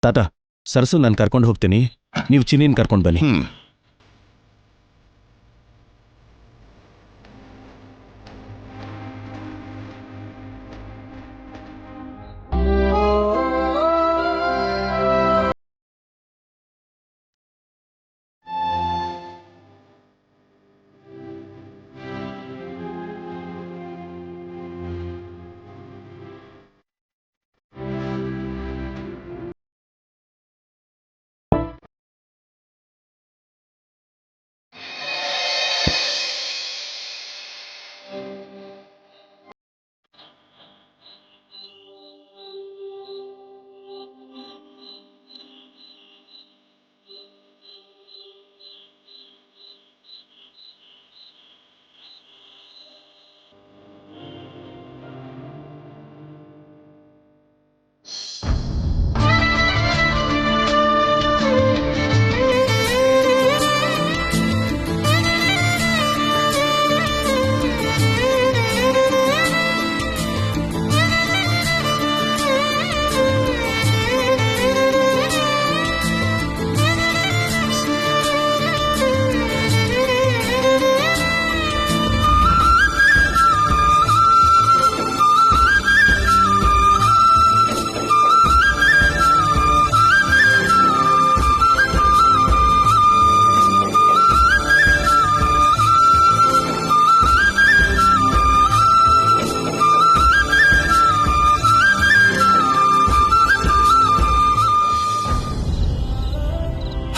ತಾತ, ಸರಸು ನಾನು ಕರ್ಕೊಂಡು ಹೋಗ್ತೀನಿ, ನೀವು ಚಿನ್ನಿನ ಕರ್ಕೊಂಡು ಬನ್ನಿ.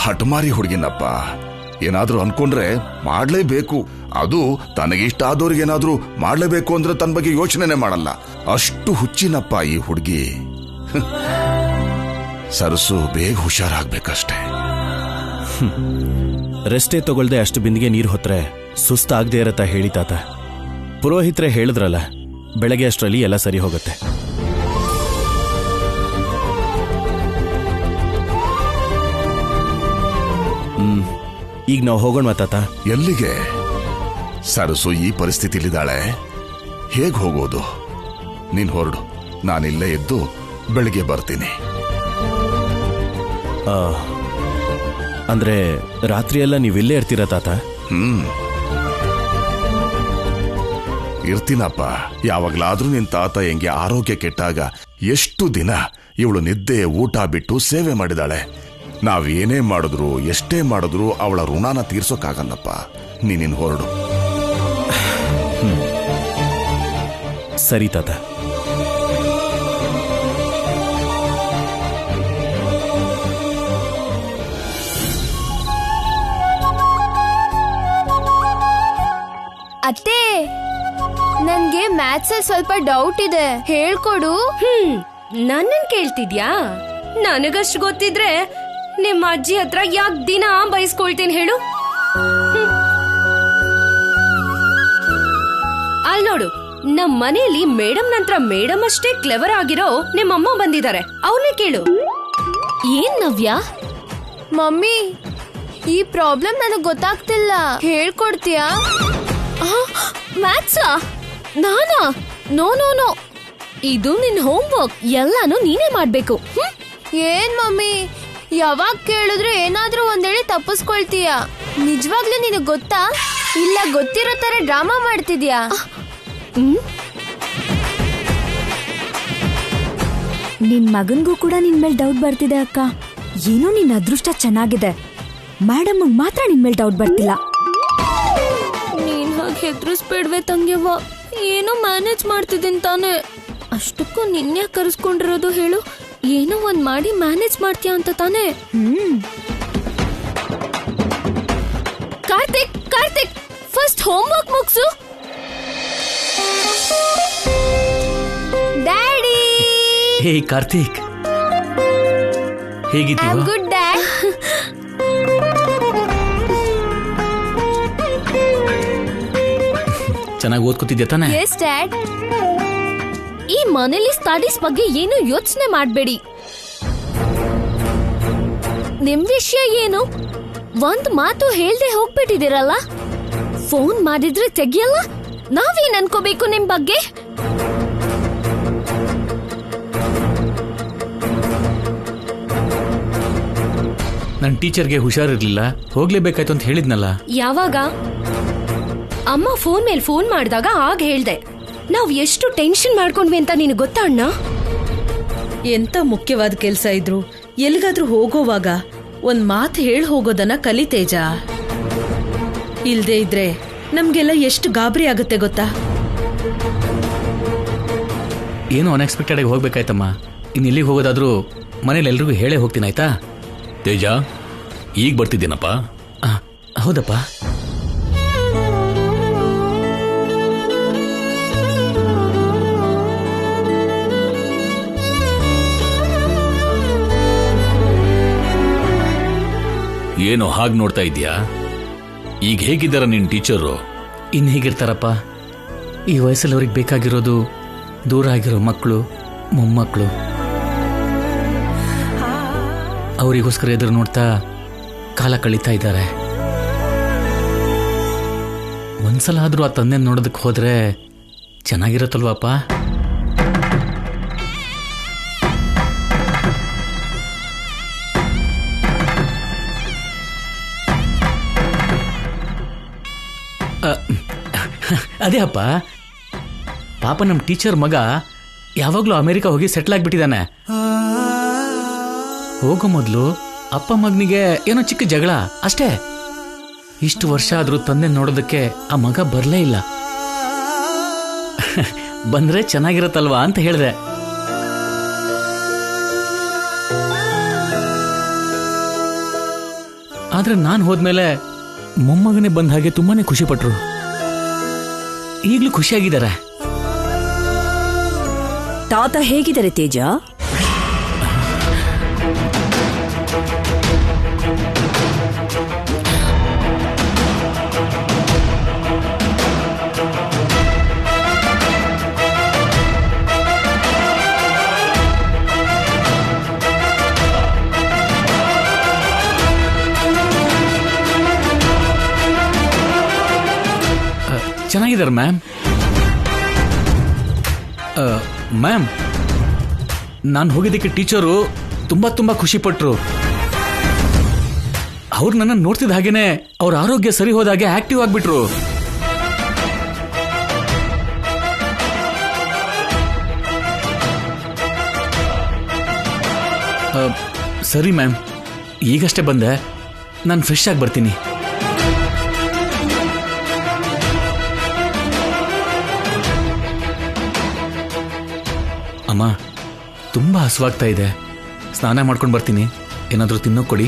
ಹಠಮಾರಿ ಹುಡುಗಿನಪ್ಪ, ಏನಾದ್ರೂ ಅನ್ಕೊಂಡ್ರೆ ಮಾಡ್ಲೇಬೇಕು. ಅದು ತನಗಿಷ್ಟ ಆದವ್ರಿಗೇನಾದ್ರೂ ಮಾಡ್ಲೇಬೇಕು ಅಂದ್ರೆ ತನ್ನ ಬಗ್ಗೆ ಯೋಚನೆನೆ ಮಾಡಲ್ಲ. ಅಷ್ಟು ಹುಚ್ಚಿನಪ್ಪ ಈ ಹುಡುಗಿ. ಸರಸು ಬೇಗ ಹುಷಾರಾಗ್ಬೇಕಷ್ಟೇ. ರೆಸ್ಟೇ ತಗೊಳ್ದೆ ಅಷ್ಟು ಬಿಂದಿಗೆ ನೀರು ಹೊತ್ರೆ ಸುಸ್ತಾಗದೆ ಇರತ್ತಾ ಹೇಳಿ ತಾತ. ಪುರೋಹಿತ್ರೆ ಹೇಳಿದ್ರಲ್ಲ, ಬೆಳಗ್ಗೆ ಅಷ್ಟರಲ್ಲಿ ಎಲ್ಲ ಸರಿ ಹೋಗುತ್ತೆ. ಈಗ ನಾವು ಹೋಗೋಣ ತಾತ. ಎಲ್ಲಿಗೆ? ಸರಸು ಈ ಪರಿಸ್ಥಿತಿಲಿದ್ದಾಳೆ, ಹೇಗ್ ಹೋಗೋದು? ನೀನ್ ಹೊರಡು, ನಾನಿಲ್ಲೇ ಇದ್ದು ಬೆಳಿಗ್ಗೆ ಬರ್ತೀನಿ. ಅಂದ್ರೆ ರಾತ್ರಿಯೆಲ್ಲ ನೀವಿಲ್ಲೇ ಇರ್ತೀರಾ ತಾತ? ಇರ್ತೀನಪ್ಪ. ಯಾವಾಗ್ಲಾದ್ರೂ ನಿನ್ ತಾತ ಹೆಂಗೆ ಆರೋಗ್ಯ ಕೆಟ್ಟಾಗ ಎಷ್ಟು ದಿನ ಇವಳು ನಿದ್ದೆ ಊಟ ಬಿಟ್ಟು ಸೇವೆ ಮಾಡಿದಾಳೆ. ನಾವೇನೇ ಮಾಡಿದ್ರು ಎಷ್ಟೇ ಮಾಡಿದ್ರು ಅವಳ ಋಣಾನ ತೀರ್ಸೋಕ್ಕಾಗಲ್ಲಪ್ಪ. ನೀನಿನ್ ಹೊರಡು. ಸರಿ ತಾತ. ಅತ್ತೆ, ನನ್ಗೆ ಮ್ಯಾಥ್ಸ್ ಸ್ವಲ್ಪ ಡೌಟ್ ಇದೆ, ಹೇಳ್ಕೊಡು. ನನ್ನನ್ ಕೇಳ್ತಿದ್ಯಾ? ನನಗಷ್ಟು ಗೊತ್ತಿದ್ರೆ ನಿಮ್ಮ ಅಜ್ಜಿ ಹತ್ರ ಯಾಕೆ ದಿನ ಬಯಸ್ಕೊಳ್ತೀನಿ ಹೇಳು? ಅಲ್ ನೋಡು, ನಮ್ ಮನೇಲಿ ಮೇಡಮ್ ನಂತರ ಮೇಡಮ್ ಅಷ್ಟೇ ಕ್ಲೆವರ್ ಆಗಿರೋ ನಿಮ್ಮಮ್ಮ ಬಂದಿದ್ದಾರೆ, ಅವನೇ ಕೇಳು. ಏನ್ ನವ್ಯ? ಮಮ್ಮಿ, ಈ ಪ್ರಾಬ್ಲಮ್ ನನಗ್ ಗೊತ್ತಾಗ್ತಿಲ್ಲ, ಹೇಳ್ಕೊಡ್ತೀಯಾ? ಮ್ಯಾಥ್ಸಾ? ನಾನಾ? ನೋ ನೋ ನೋ, ಇದು ನಿನ್ ಹೋಮ್ ವರ್ಕ್, ಎಲ್ಲಾನು ನೀನೇ ಮಾಡ್ಬೇಕು. ಏನ್ ಮಮ್ಮಿ, ಯಾವಾಗ ಕೇಳಿದ್ರು ಏನಾದ್ರೂ ಒಂದೇಳಿ ತಪ್ಪಿಸ್ಕೊಳ್ತೀಯ. ನಿಜವಾಗ್ಲೂ ನಿನಗ್ ಗೊತ್ತಾ? ಇಲ್ಲ ಗೊತ್ತಿರೋ ತರ ಡ್ರಾಮಾ ಮಾಡ್ತಿದ್ಯಾ? ನಿನ್ ಮಗನ್ಗೂ ಕೂಡ ನಿನ್ ಮೇಲೆ ಡೌಟ್ ಬರ್ತಿದೆ ಅಕ್ಕ. ಏನೋ ನಿನ್ ಅದೃಷ್ಟ ಚೆನ್ನಾಗಿದೆ, ಮೇಡಮ್ ಮಾತ್ರ ನಿನ್ ಮೇಲೆ ಡೌಟ್ ಬರ್ತಿಲ್ಲ. ನೀನ್ ಹಾಗೆ ಹೆದರಿಸ್ಬೇಡ್ವೆ ತಂಗ್ಯವ್ವ, ಏನೋ ಮ್ಯಾನೇಜ್ ಮಾಡ್ತಿದ್ದೀನಿ ತಾನೆ. ಅಷ್ಟಕ್ಕೂ ನಿನ್ನೆ ಕರೆಸ್ಕೊಂಡಿರೋದು ಹೇಳು, ಏನೋ ಒಂದ್ ಮಾಡಿ ಮ್ಯಾನೇಜ್ ಮಾಡ್ತೀಯ ಅಂತ ತಾನೆ. Karthik, Karthik, first homework ಮುಗ್ಸು. ಡ್ಯಾಡಿ. ಹೇ ಕಾರ್ತಿಕ್, ಹೇಗಿದ್ದೀಯ? Good dad. ಚೆನ್ನಾಗಿ ಓದ್ಕೋತಿದ್ಯಾ ತಾನೆ? Yes dad. ಈ ಮನೇಲಿ ಸ್ಟಡೀಸ್ ಬಗ್ಗೆ ಏನು ಯೋಚನೆ ಮಾಡ್ಬೇಡಿ. ನಿಮ್ ವಿಷಯ ಏನು? ಒಂದ್ ಮಾತು ಹೇಳ್ದೆ ಹೋಗ್ಬಿಟ್ಟಿದಿರಲ್ಲ. ಫೋನ್ ಮಾಡಿದ್ರೆ ತೆಗಿಯಲ್ಲ. ನಾವೇನ್ ಅನ್ಕೋಬೇಕು ನಿಮ್ ಬಗ್ಗೆ? ನನ್ನ ಟೀಚರ್ಗೆ ಹುಷಾರಿರ್ಲಿಲ್ಲ, ಹೋಗ್ಲೇಬೇಕಾಯ್ತು ಅಂತ ಹೇಳಿದ್ನಲ್ಲ. ಯಾವಾಗ? ಅಮ್ಮ ಫೋನ್ ಮೇಲೆ ಫೋನ್ ಮಾಡಿದಾಗ ಆಗ ಹೇಳ್ದೆ. ನಾವ್ ಎಷ್ಟು ಟೆನ್ಷನ್ ಮಾಡ್ಕೊಂಡ್ವಿ ಅಂತ ನಿನಗೆ ಗೊತ್ತಾ ಅಣ್ಣ? ಎಂತ ಮುಖ್ಯವಾದ ಕೆಲ್ಸ ಇದ್ರು ಎಲ್ಗಾದ್ರೂ ಹೋಗೋವಾಗ ಒಂದ್ ಮಾತು ಹೇಳಿ ಹೋಗೋದನ್ನ ಕಲಿ ತೇಜ. ಇಲ್ದೇ ಇದ್ರೆ ನಮ್ಗೆಲ್ಲ ಎಷ್ಟು ಗಾಬರಿ ಆಗುತ್ತೆ ಗೊತ್ತಾ? ಏನೋ ಅನ್ಎಕ್ಸ್ಪೆಕ್ಟೆಡ್ ಆಗಿ ಹೋಗ್ಬೇಕಾಯ್ತಮ್ಮ. ಇನ್ನು ಎಲ್ಲಿಗೆ ಹೋಗೋದಾದ್ರೂ ಮನೇಲಿ ಎಲ್ರಿಗೂ ಹೇಳೇ ಹೋಗ್ತೀನಿ, ಆಯ್ತಾ? ತೇಜ, ಈಗ ಬರ್ತಿದ್ದೀನಪ್ಪ. ಹೌದಪ್ಪ. ಏನೋ ಹಾಗೆ ನೋಡ್ತಾ ಇದೀಯಾ? ಈಗ ಹೇಗಿದ್ದಾರ ನಿನ್ ಟೀಚರು? ಇನ್ನು ಹೇಗಿರ್ತಾರಪ್ಪ? ಈ ವಯಸ್ಸಲ್ಲಿ ಅವ್ರಿಗೆ ಬೇಕಾಗಿರೋದು ದೂರ ಆಗಿರೋ ಮಕ್ಕಳು, ಮೊಮ್ಮಕ್ಕಳು. ಅವರಿಗೋಸ್ಕರ ಎದುರು ನೋಡ್ತಾ ಕಾಲ ಕಳೀತಾ ಇದ್ದಾರೆ. ಒಂದ್ಸಲ ಆದ್ರೂ ಆ ತಂದೆ ನೋಡೋದಕ್ಕೆ ಹೋದ್ರೆ ಚೆನ್ನಾಗಿರತ್ತಲ್ವಾಪ್ಪ? ಅದೇ ಅಪ್ಪ, ಪಾಪ ನಮ್ಮ ಟೀಚರ್ ಮಗ ಯಾವಾಗ್ಲೂ ಅಮೆರಿಕ ಹೋಗಿ ಸೆಟ್ಲ್ ಆಗ್ಬಿಟ್ಟಿದ್ದಾನೆ. ಹೋಗೋ ಮೊದಲು ಅಪ್ಪ ಮಗನಿಗೆ ಏನೋ ಚಿಕ್ಕ ಜಗಳ ಅಷ್ಟೇ. ಇಷ್ಟು ವರ್ಷ ಆದ್ರೂ ತಂದೆ ನೋಡೋದಕ್ಕೆ ಆ ಮಗ ಬರ್ಲೇ ಇಲ್ಲ. ಬಂದ್ರೆ ಚೆನ್ನಾಗಿರತ್ತಲ್ವಾ ಅಂತ ಹೇಳಿದೆ. ಆದ್ರೆ ನಾನು ಹೋದ್ಮೇಲೆ ಮೊಮ್ಮಗನೇ ಬಂದ ಹಾಗೆ ತುಂಬಾನೇ ಖುಷಿ ಪಟ್ರು. ಈಗ್ಲೂ ಖುಷಿಯಾಗಿದ್ದಾರೆ. ತಾತ ಹೇಗಿದ್ದಾರೆ ತೇಜ? ಚೆನ್ನಾಗಿದ್ದಾರೆ ಮ್ಯಾಮ್. ಮ್ಯಾಮ್, ನಾನು ಹೋಗಿದ್ದಕ್ಕೆ ಟೀಚರು ತುಂಬಾ ತುಂಬಾ ಖುಷಿ ಪಟ್ರು. ಅವ್ರು ನನ್ನ ನೋಡ್ತಿದ್ದ ಹಾಗೇನೆ ಅವ್ರ ಆರೋಗ್ಯ ಸರಿ ಹೋದಾಗೆ ಆಕ್ಟಿವ್ ಆಗ್ಬಿಟ್ರು. ಸರಿ ಮ್ಯಾಮ್, ಈಗಷ್ಟೇ ಬಂದೆ. ನಾನು ಫ್ರೆಶ್ ಆಗಿ ಬರ್ತೀನಿ. ಅಮ್ಮ, ತುಂಬಾ ಹಸುವಾಗ್ತಾ ಇದೆ. ಸ್ನಾನ ಮಾಡ್ಕೊಂಡು ಬರ್ತೀನಿ. ಏನಾದರೂ ತಿನ್ನೋಕ್ ಕೊಡಿ.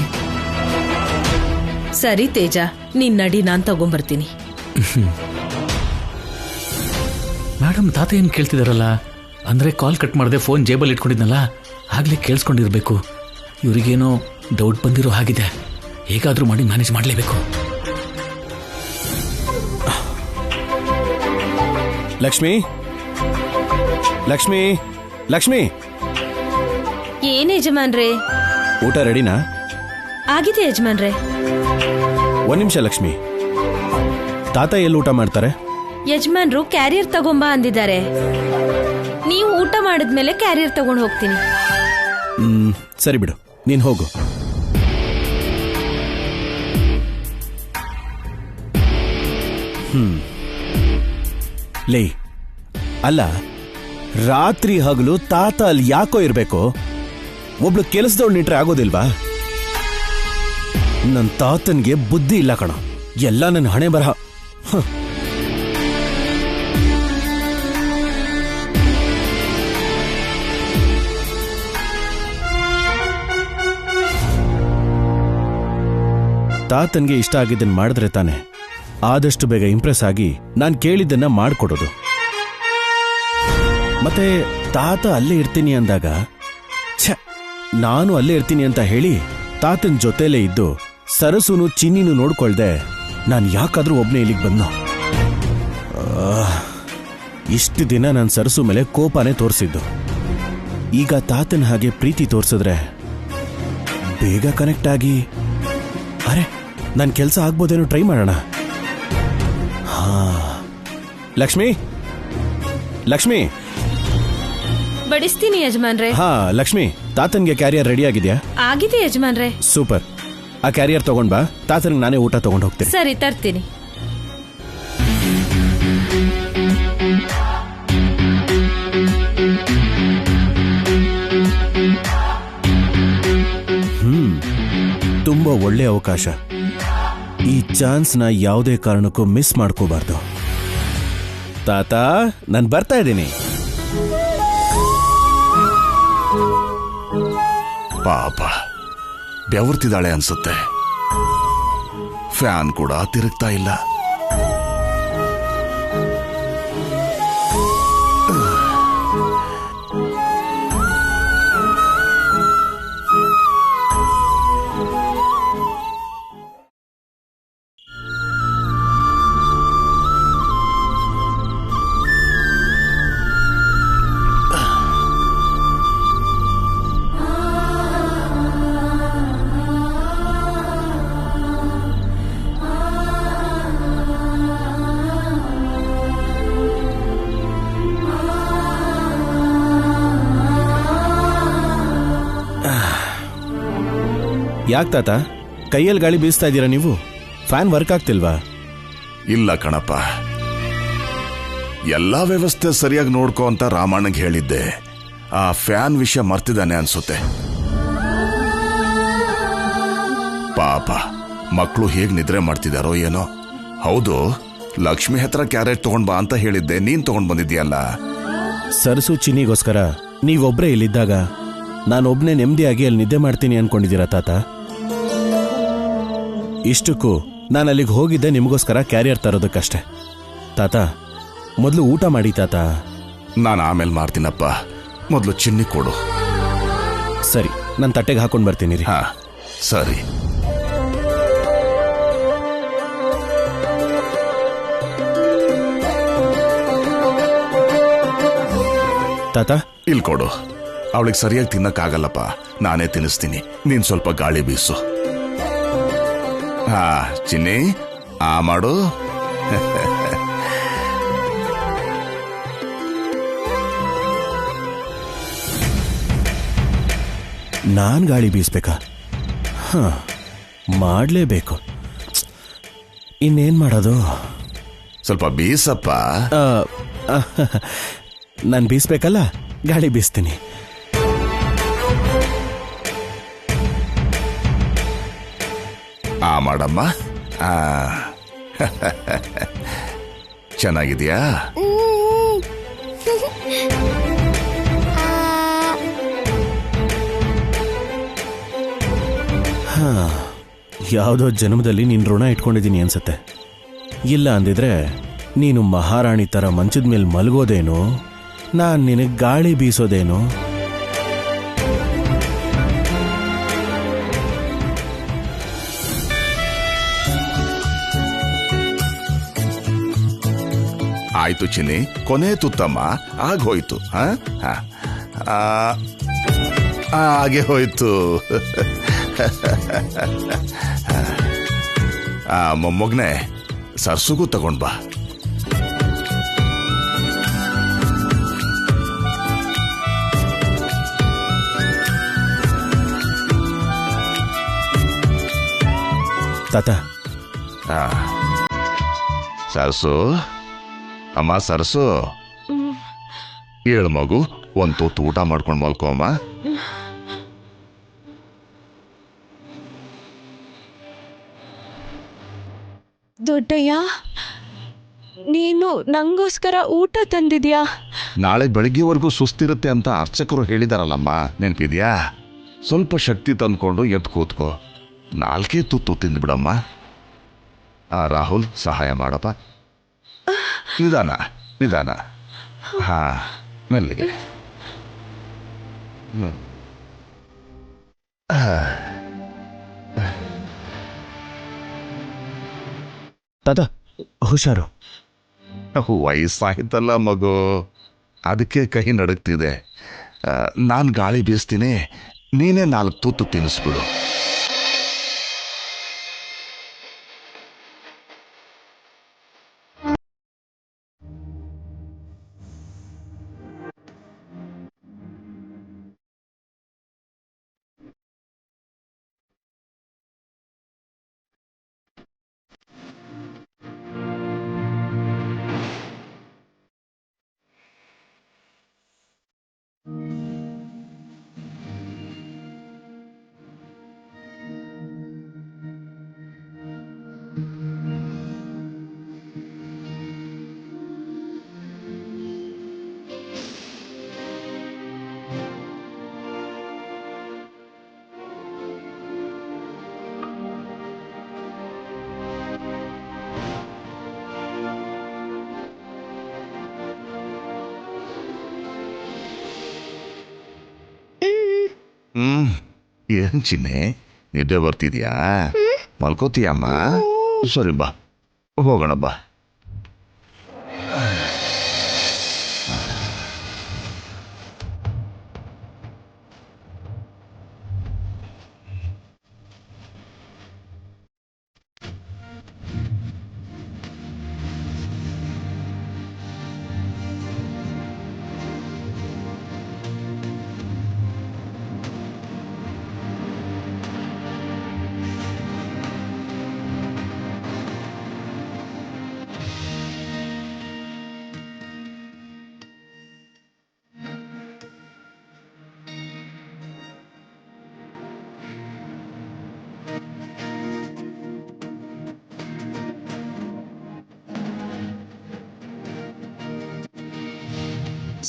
ಸರಿ ತೇಜ, ನೀನ್ ನಡಿ, ನಾನ್ ತಗೊಂಬರ್ತೀನಿ. ಮೇಡಮ್, ತಾತ ಏನು ಕೇಳ್ತಿದಾರಲ್ಲ? ಅಂದ್ರೆ ಕಾಲ್ ಕಟ್ ಮಾಡದೆ ಫೋನ್ ಜೇಬಲ್ಲಿ ಇಟ್ಕೊಂಡಿದ್ನಲ್ಲ, ಆಗ್ಲೇ ಕೇಳಿಸ್ಕೊಂಡಿರ್ಬೇಕು. ಇವ್ರಿಗೇನೋ ಡೌಟ್ ಬಂದಿರೋ ಹಾಗಿದೆ. ಹೇಗಾದ್ರೂ ಮಾಡಿ ಮ್ಯಾನೇಜ್ ಮಾಡಲೇಬೇಕು. ಲಕ್ಷ್ಮಿ, ಲಕ್ಷ್ಮಿ, ಲಕ್ಷ್ಮಿ, ಏನ್ ಯಜಮಾನ್ರೆ? ಊಟ ರೆಡಿನಾ? ಆಗಿದೆ ಯಜಮಾನ್ರೆ. ಒಂದ್ ನಿಮಿಷ ಲಕ್ಷ್ಮಿ, ತಾತ ಎಲ್ಲಿ ಊಟ ಮಾಡ್ತಾರೆ? ಯಜಮಾನ್ರು ಕ್ಯಾರಿಯರ್ ತಗೊಂಬಾ ಅಂದಿದ್ದಾರೆ. ನೀವು ಊಟ ಮಾಡಿದ್ಮೇಲೆ ಕ್ಯಾರಿಯರ್ ತಗೊಂಡು ಹೋಗ್ತೀನಿ. ಸರಿ ಬಿಡು, ನೀನ್ ಹೋಗು. ಲೇ, ಅಲ್ಲ, ರಾತ್ರಿ ಹಗಲು ತಾತ ಅಲ್ಲಿ ಯಾಕೋ ಇರ್ಬೇಕು? ಒಬ್ಳು ಕೆಲಸದವಳು ನಿಟ್ರೆ ಆಗೋದಿಲ್ವಾ? ನನ್ನ ತಾತನ್ಗೆ ಬುದ್ಧಿ ಇಲ್ಲ ಕಣ. ಎಲ್ಲ ನನ್ನ ಹಣೆ ಬರಹ. ತಾತನ್ಗೆ ಇಷ್ಟ ಆಗಿದ್ದನ್ನ ಮಾಡಿದ್ರೆ ತಾನೆ ಆದಷ್ಟು ಬೇಗ ಇಂಪ್ರೆಸ್ ಆಗಿ ನಾನು ಕೇಳಿದ್ದನ್ನ ಮಾಡ್ಕೊಡೋದು. ಮತ್ತೆ ತಾತ ಅಲ್ಲೇ ಇರ್ತೀನಿ ಅಂದಾಗ, ನಾನು ಅಲ್ಲೇ ಇರ್ತೀನಿ ಅಂತ ಹೇಳಿ ತಾತನ ಜೊತೆಲೇ ಇದ್ದು ಸರಸುನು ಚಿನ್ನಿನೂ ನೋಡ್ಕೊಳ್ದೆ ನಾನು ಯಾಕಾದ್ರೂ ಒಬ್ನೇ ಇಲ್ಲಿಗೆ ಬಂದು. ಇಷ್ಟು ದಿನ ನಾನು ಸರಸು ಮೇಲೆ ಕೋಪನೇ ತೋರಿಸಿದ್ದು. ಈಗ ತಾತನ ಹಾಗೆ ಪ್ರೀತಿ ತೋರಿಸಿದ್ರೆ ಬೇಗ ಕನೆಕ್ಟ್ ಆಗಿ, ಅರೆ ನನ್ನ ಕೆಲಸ ಆಗ್ಬೋದೇನೋ ಟ್ರೈ ಮಾಡೋಣ. ಲಕ್ಷ್ಮಿ, ಲಕ್ಷ್ಮಿ, ಬಡಿಸ್ತೀನಿ ಯಜಮಾನ್ರೆ. ಹಾ ಲಕ್ಷ್ಮಿ, ತಾತನ್ಗೆ ಕ್ಯಾರಿಯರ್ ರೆಡಿ ಆಗಿದ್ಯಾ? ಆಗಿದೆ ಯಜಮಾನ್ರೆ. ಸೂಪರ್. ಆ ಕ್ಯಾರಿಯರ್ ತಗೊಂಡ್ ಬಾ, ತಾತನಿಗೆ ನಾನೇ ಊಟ ತಗೊಂಡು ಹೋಗ್ತೀನಿ. ಸರಿ, ತರ್ತೀನಿ. ತುಂಬಾ ಒಳ್ಳೆ ಅವಕಾಶ. ಈ ಚಾನ್ಸ್ನ ಯಾವುದೇ ಕಾರಣಕ್ಕೂ ಮಿಸ್ ಮಾಡ್ಕೋಬಾರ್ದು. ತಾತ, ನಾನು ಬರ್ತಾ ಇದ್ದೀನಿ. ಪಾಪ ಬೆವರ್ತಿದ್ದಾಳೆ ಅನ್ಸುತ್ತೆ. ಫ್ಯಾನ್ ಕೂಡ ತಿರುಗ್ತಾ ಇಲ್ಲ. ಯಾಕೆ ತಾತ ಕೈಯಲ್ಲಿ ಗಾಳಿ ಬೀಸ್ತಾ ಇದ್ದೀರಾ ನೀವು? ಫ್ಯಾನ್ ವರ್ಕ್ ಆಗ್ತಿಲ್ವಾ? ಇಲ್ಲ ಕಣಪ್ಪ, ಎಲ್ಲಾ ವ್ಯವಸ್ಥೆ ಸರಿಯಾಗಿ ನೋಡ್ಕೋ ಅಂತ ರಾಮಣ್ಣಗೆ ಹೇಳಿದ್ದೆ. ಆ ಫ್ಯಾನ್ ವಿಷಯ ಮರ್ತಿದ್ದಾನೆ ಅನ್ಸುತ್ತೆ. ಪಾಪ ಮಕ್ಕಳು ಹೇಗ್ ನಿದ್ರೆ ಮಾಡ್ತಿದಾರೋ ಏನೋ. ಹೌದು, ಲಕ್ಷ್ಮಿ ಹತ್ರ ಕ್ಯಾರೆಟ್ ತಗೊಂಡ್ ಬಾ ಅಂತ ಹೇಳಿದ್ದೆ, ನೀನ್ ತಗೊಂಡ್ ಬಂದಿದ್ಯಲ್ಲ. ಸರಸು ಚಿನ್ನಿಗೋಸ್ಕರ ನೀವೊಬ್ರೇ ಇಲ್ಲಿದ್ದಾಗ ನಾನೊಬ್ನೇ ನೆಮ್ಮದಿಯಾಗಿ ಅಲ್ಲಿ ನಿದ್ದೆ ಮಾಡ್ತೀನಿ ಅನ್ಕೊಂಡಿದ್ದೀರಾ ತಾತ? ಇಷ್ಟಕ್ಕೂ ನಾನು ಅಲ್ಲಿಗೆ ಹೋಗಿದ್ದೆ ನಿಮಗೋಸ್ಕರ ಕ್ಯಾರಿಯರ್ ತರೋದಕ್ಕಷ್ಟೆ. ತಾತ, ಮೊದಲು ಊಟ ಮಾಡಿ ತಾತ. ನಾನು ಆಮೇಲೆ ಮಾಡ್ತೀನಪ್ಪ, ಮೊದಲು ಚಿನ್ನಿ ಕೊಡು. ಸರಿ, ನಾನು ತಟ್ಟೆಗೆ ಹಾಕೊಂಡು ಬರ್ತೀನಿ ರೀ. ಹಾ, ಸರಿ. ತಾತ, ಇಲ್ಲಿ ಕೊಡು. ಅವಳಿಗೆ ಸರಿಯಾಗಿ ತಿನ್ನಕ್ಕಾಗಲ್ಲಪ್ಪ, ನಾನೇ ತಿನ್ನಿಸ್ತೀನಿ. ನೀನ್ ಸ್ವಲ್ಪ ಗಾಳಿ ಬೀಸು. ಹಾ ಚಿನ್ನಿ, ಆ ಮಾಡು. ನಾನ್ ಗಾಳಿ ಬೀಸ್ಬೇಕಾ? ಹ, ಮಾಡ್ಲೇಬೇಕು. ಇನ್ನೇನ್ ಮಾಡೋದು? ಸ್ವಲ್ಪ ಬೀಸಪ್ಪ. ನಾನು ಬೀಸ್ಬೇಕಲ್ಲ, ಗಾಳಿ ಬೀಸ್ತೀನಿ. ಆ ಮಾಡಮ್ಮ. ಆ ಚೆನ್ನಾಗಿದ್ಯಾ? ಯಾವುದೋ ಜನ್ಮದಲ್ಲಿ ನೀನು ಋಣ ಇಟ್ಕೊಂಡಿದ್ದೀನಿ ಅನ್ಸುತ್ತೆ. ಇಲ್ಲ ಅಂದಿದ್ರೆ ನೀನು ಮಹಾರಾಣಿ ಥರ ಮಂಚದ ಮೇಲೆ ಮಲಗೋದೇನೋ, ನಾನು ನಿನಗೆ ಗಾಳಿ ಬೀಸೋದೇನೋ. ಆಯ್ತು ಚಿನ್ನಿ, ಕೊನೆ ತುತ್ತಮ್ಮ. ಆಗೋಯ್ತು. ಹಾಗೆ ಹೋಯ್ತು. ಮೊಮ್ಮಗ್ನೆ, ಸರ್ಸುಗೂ ತಗೊಂಡ್ ಬಾ. ತಾತ, ಸರ್ಸು, ಅಮ್ಮ ಸರ್ಸು, ಏಳು ಮಗು, ಒಂದು ತುತ್ತು ಊಟ ಮಾಡ್ಕೊಂಡು ಮಲ್ಕೋ ಅಮ್ಮ. ದೊಡ್ಡಯ್ಯ, ನೀನು ನಂಗೋಸ್ಕರ ಊಟ ತಂದಿದ್ಯಾ? ನಾಳೆ ಬೆಳಗ್ಗೆವರೆಗೂ ಸುಸ್ತಿರುತ್ತೆ ಅಂತ ಅರ್ಚಕರು ಹೇಳಿದಾರಲ್ಲಮ್ಮ, ನೆನಪಿದ್ಯಾ? ಸ್ವಲ್ಪ ಶಕ್ತಿ ತಂದ್ಕೊಂಡು ಎದ್ದು ಕೂತ್ಕೋ. 4 ತುತ್ತು ತಿಂದ್ಬಿಡಮ್ಮ. ರಾಹುಲ್, ಸಹಾಯ ಮಾಡಪ್ಪ. ನಿಧಾನ ನಿಧಾನ. ಹಾ, ಮೆಲ್ಲಿಗೆ. ತಾತ, ಹುಷಾರು. ವಯಸ್ಸಾಯ್ತಲ್ಲ ಮಗು, ಅದಕ್ಕೆ ಕೈ ನಡುಗ್ತಿದೆ. ನಾನು ಗಾಳಿ ಬೀಸ್ತೀನಿ, ನೀನೇ 4 ತುತ್ತು ತಿನ್ನಿಸ್ಬಿಡು. ಏನ್ ಚಿನ್ನೆ ನಿದ್ದೆ ಬರ್ತಿದ್ಯಾ? ಮಲ್ಕೋತೀಯಮ್ಮ? ಸರಿ ಬಾ, ಹೋಗೋಣ ಬಾ.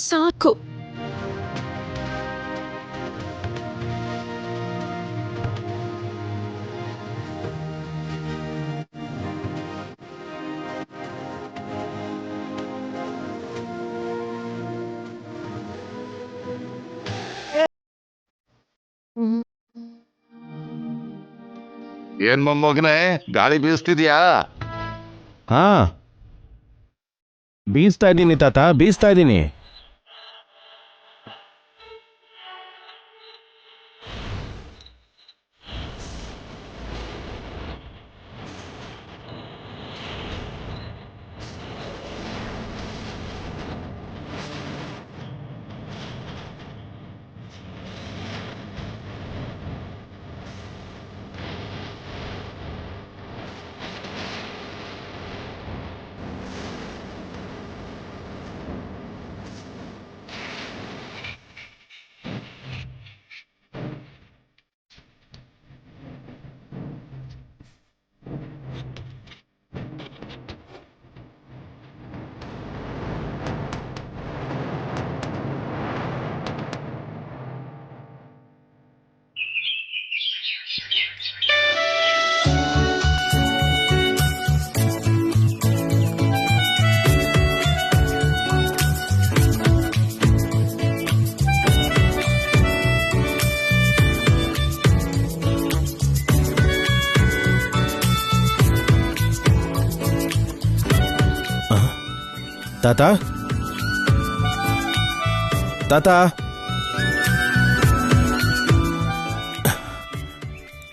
ಸಾಕು. ಏನ್ ಮೊಮ್ಮಗನೇ, ಗಾಳಿ ಬೀಸ್ತಿದ್ಯಾ? ಹಾ, ಬೀಸ್ತಾ ಇದ್ದೀನಿ ತಾತ, ಬೀಸ್ತಾ ಇದ್ದೀನಿ. ತಾತ, ತಾತ,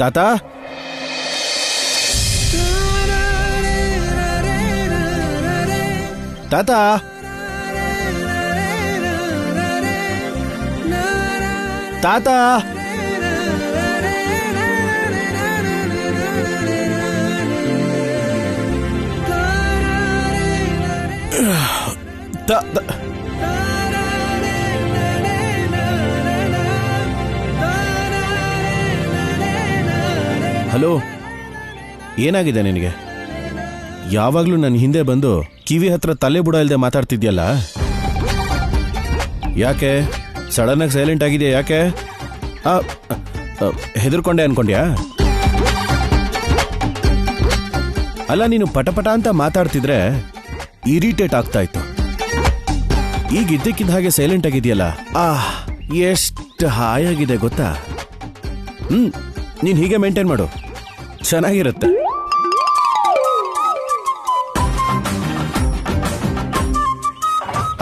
ತಾತ, ತಾತ, ತಾತ, ಹಲೋ, ಏನಾಗಿದೆ ನಿನಗೆ? ಯಾವಾಗ್ಲೂ ನನ್ನ ಹಿಂದೆ ಬಂದು ಕಿವಿ ಹತ್ರ ತಲೆ ಬುಡ ಇಲ್ಲದೆ ಮಾತಾಡ್ತಿದ್ಯಲ್ಲ, ಯಾಕೆ? ಸಡನ್ ಆಗಿ ಸೈಲೆಂಟ್ ಆಗಿದೆಯಾ? ಯಾಕೆ? ಹೆದರ್ಕೊಂಡೆ ಅನ್ಕೊಂಡ್ಯಾ? ಅಲ್ಲ, ನೀನು ಪಟಪಟ ಅಂತ ಮಾತಾಡ್ತಿದ್ರೆ ಇರಿಟೇಟ್ ಆಗ್ತಾ ಇತ್ತು. ಈಗ ಇದ್ದಕ್ಕಿದ್ದ ಹಾಗೆ ಸೈಲೆಂಟ್ ಆಗಿದೆಯಲ್ಲ, ಎಷ್ಟು ಹಾಯಾಗಿದೆ ಗೊತ್ತಾ? ನೀನ್ ಹೀಗೆ ಮೇಂಟೈನ್ ಮಾಡು, ಚೆನ್ನಾಗಿರುತ್ತೆ.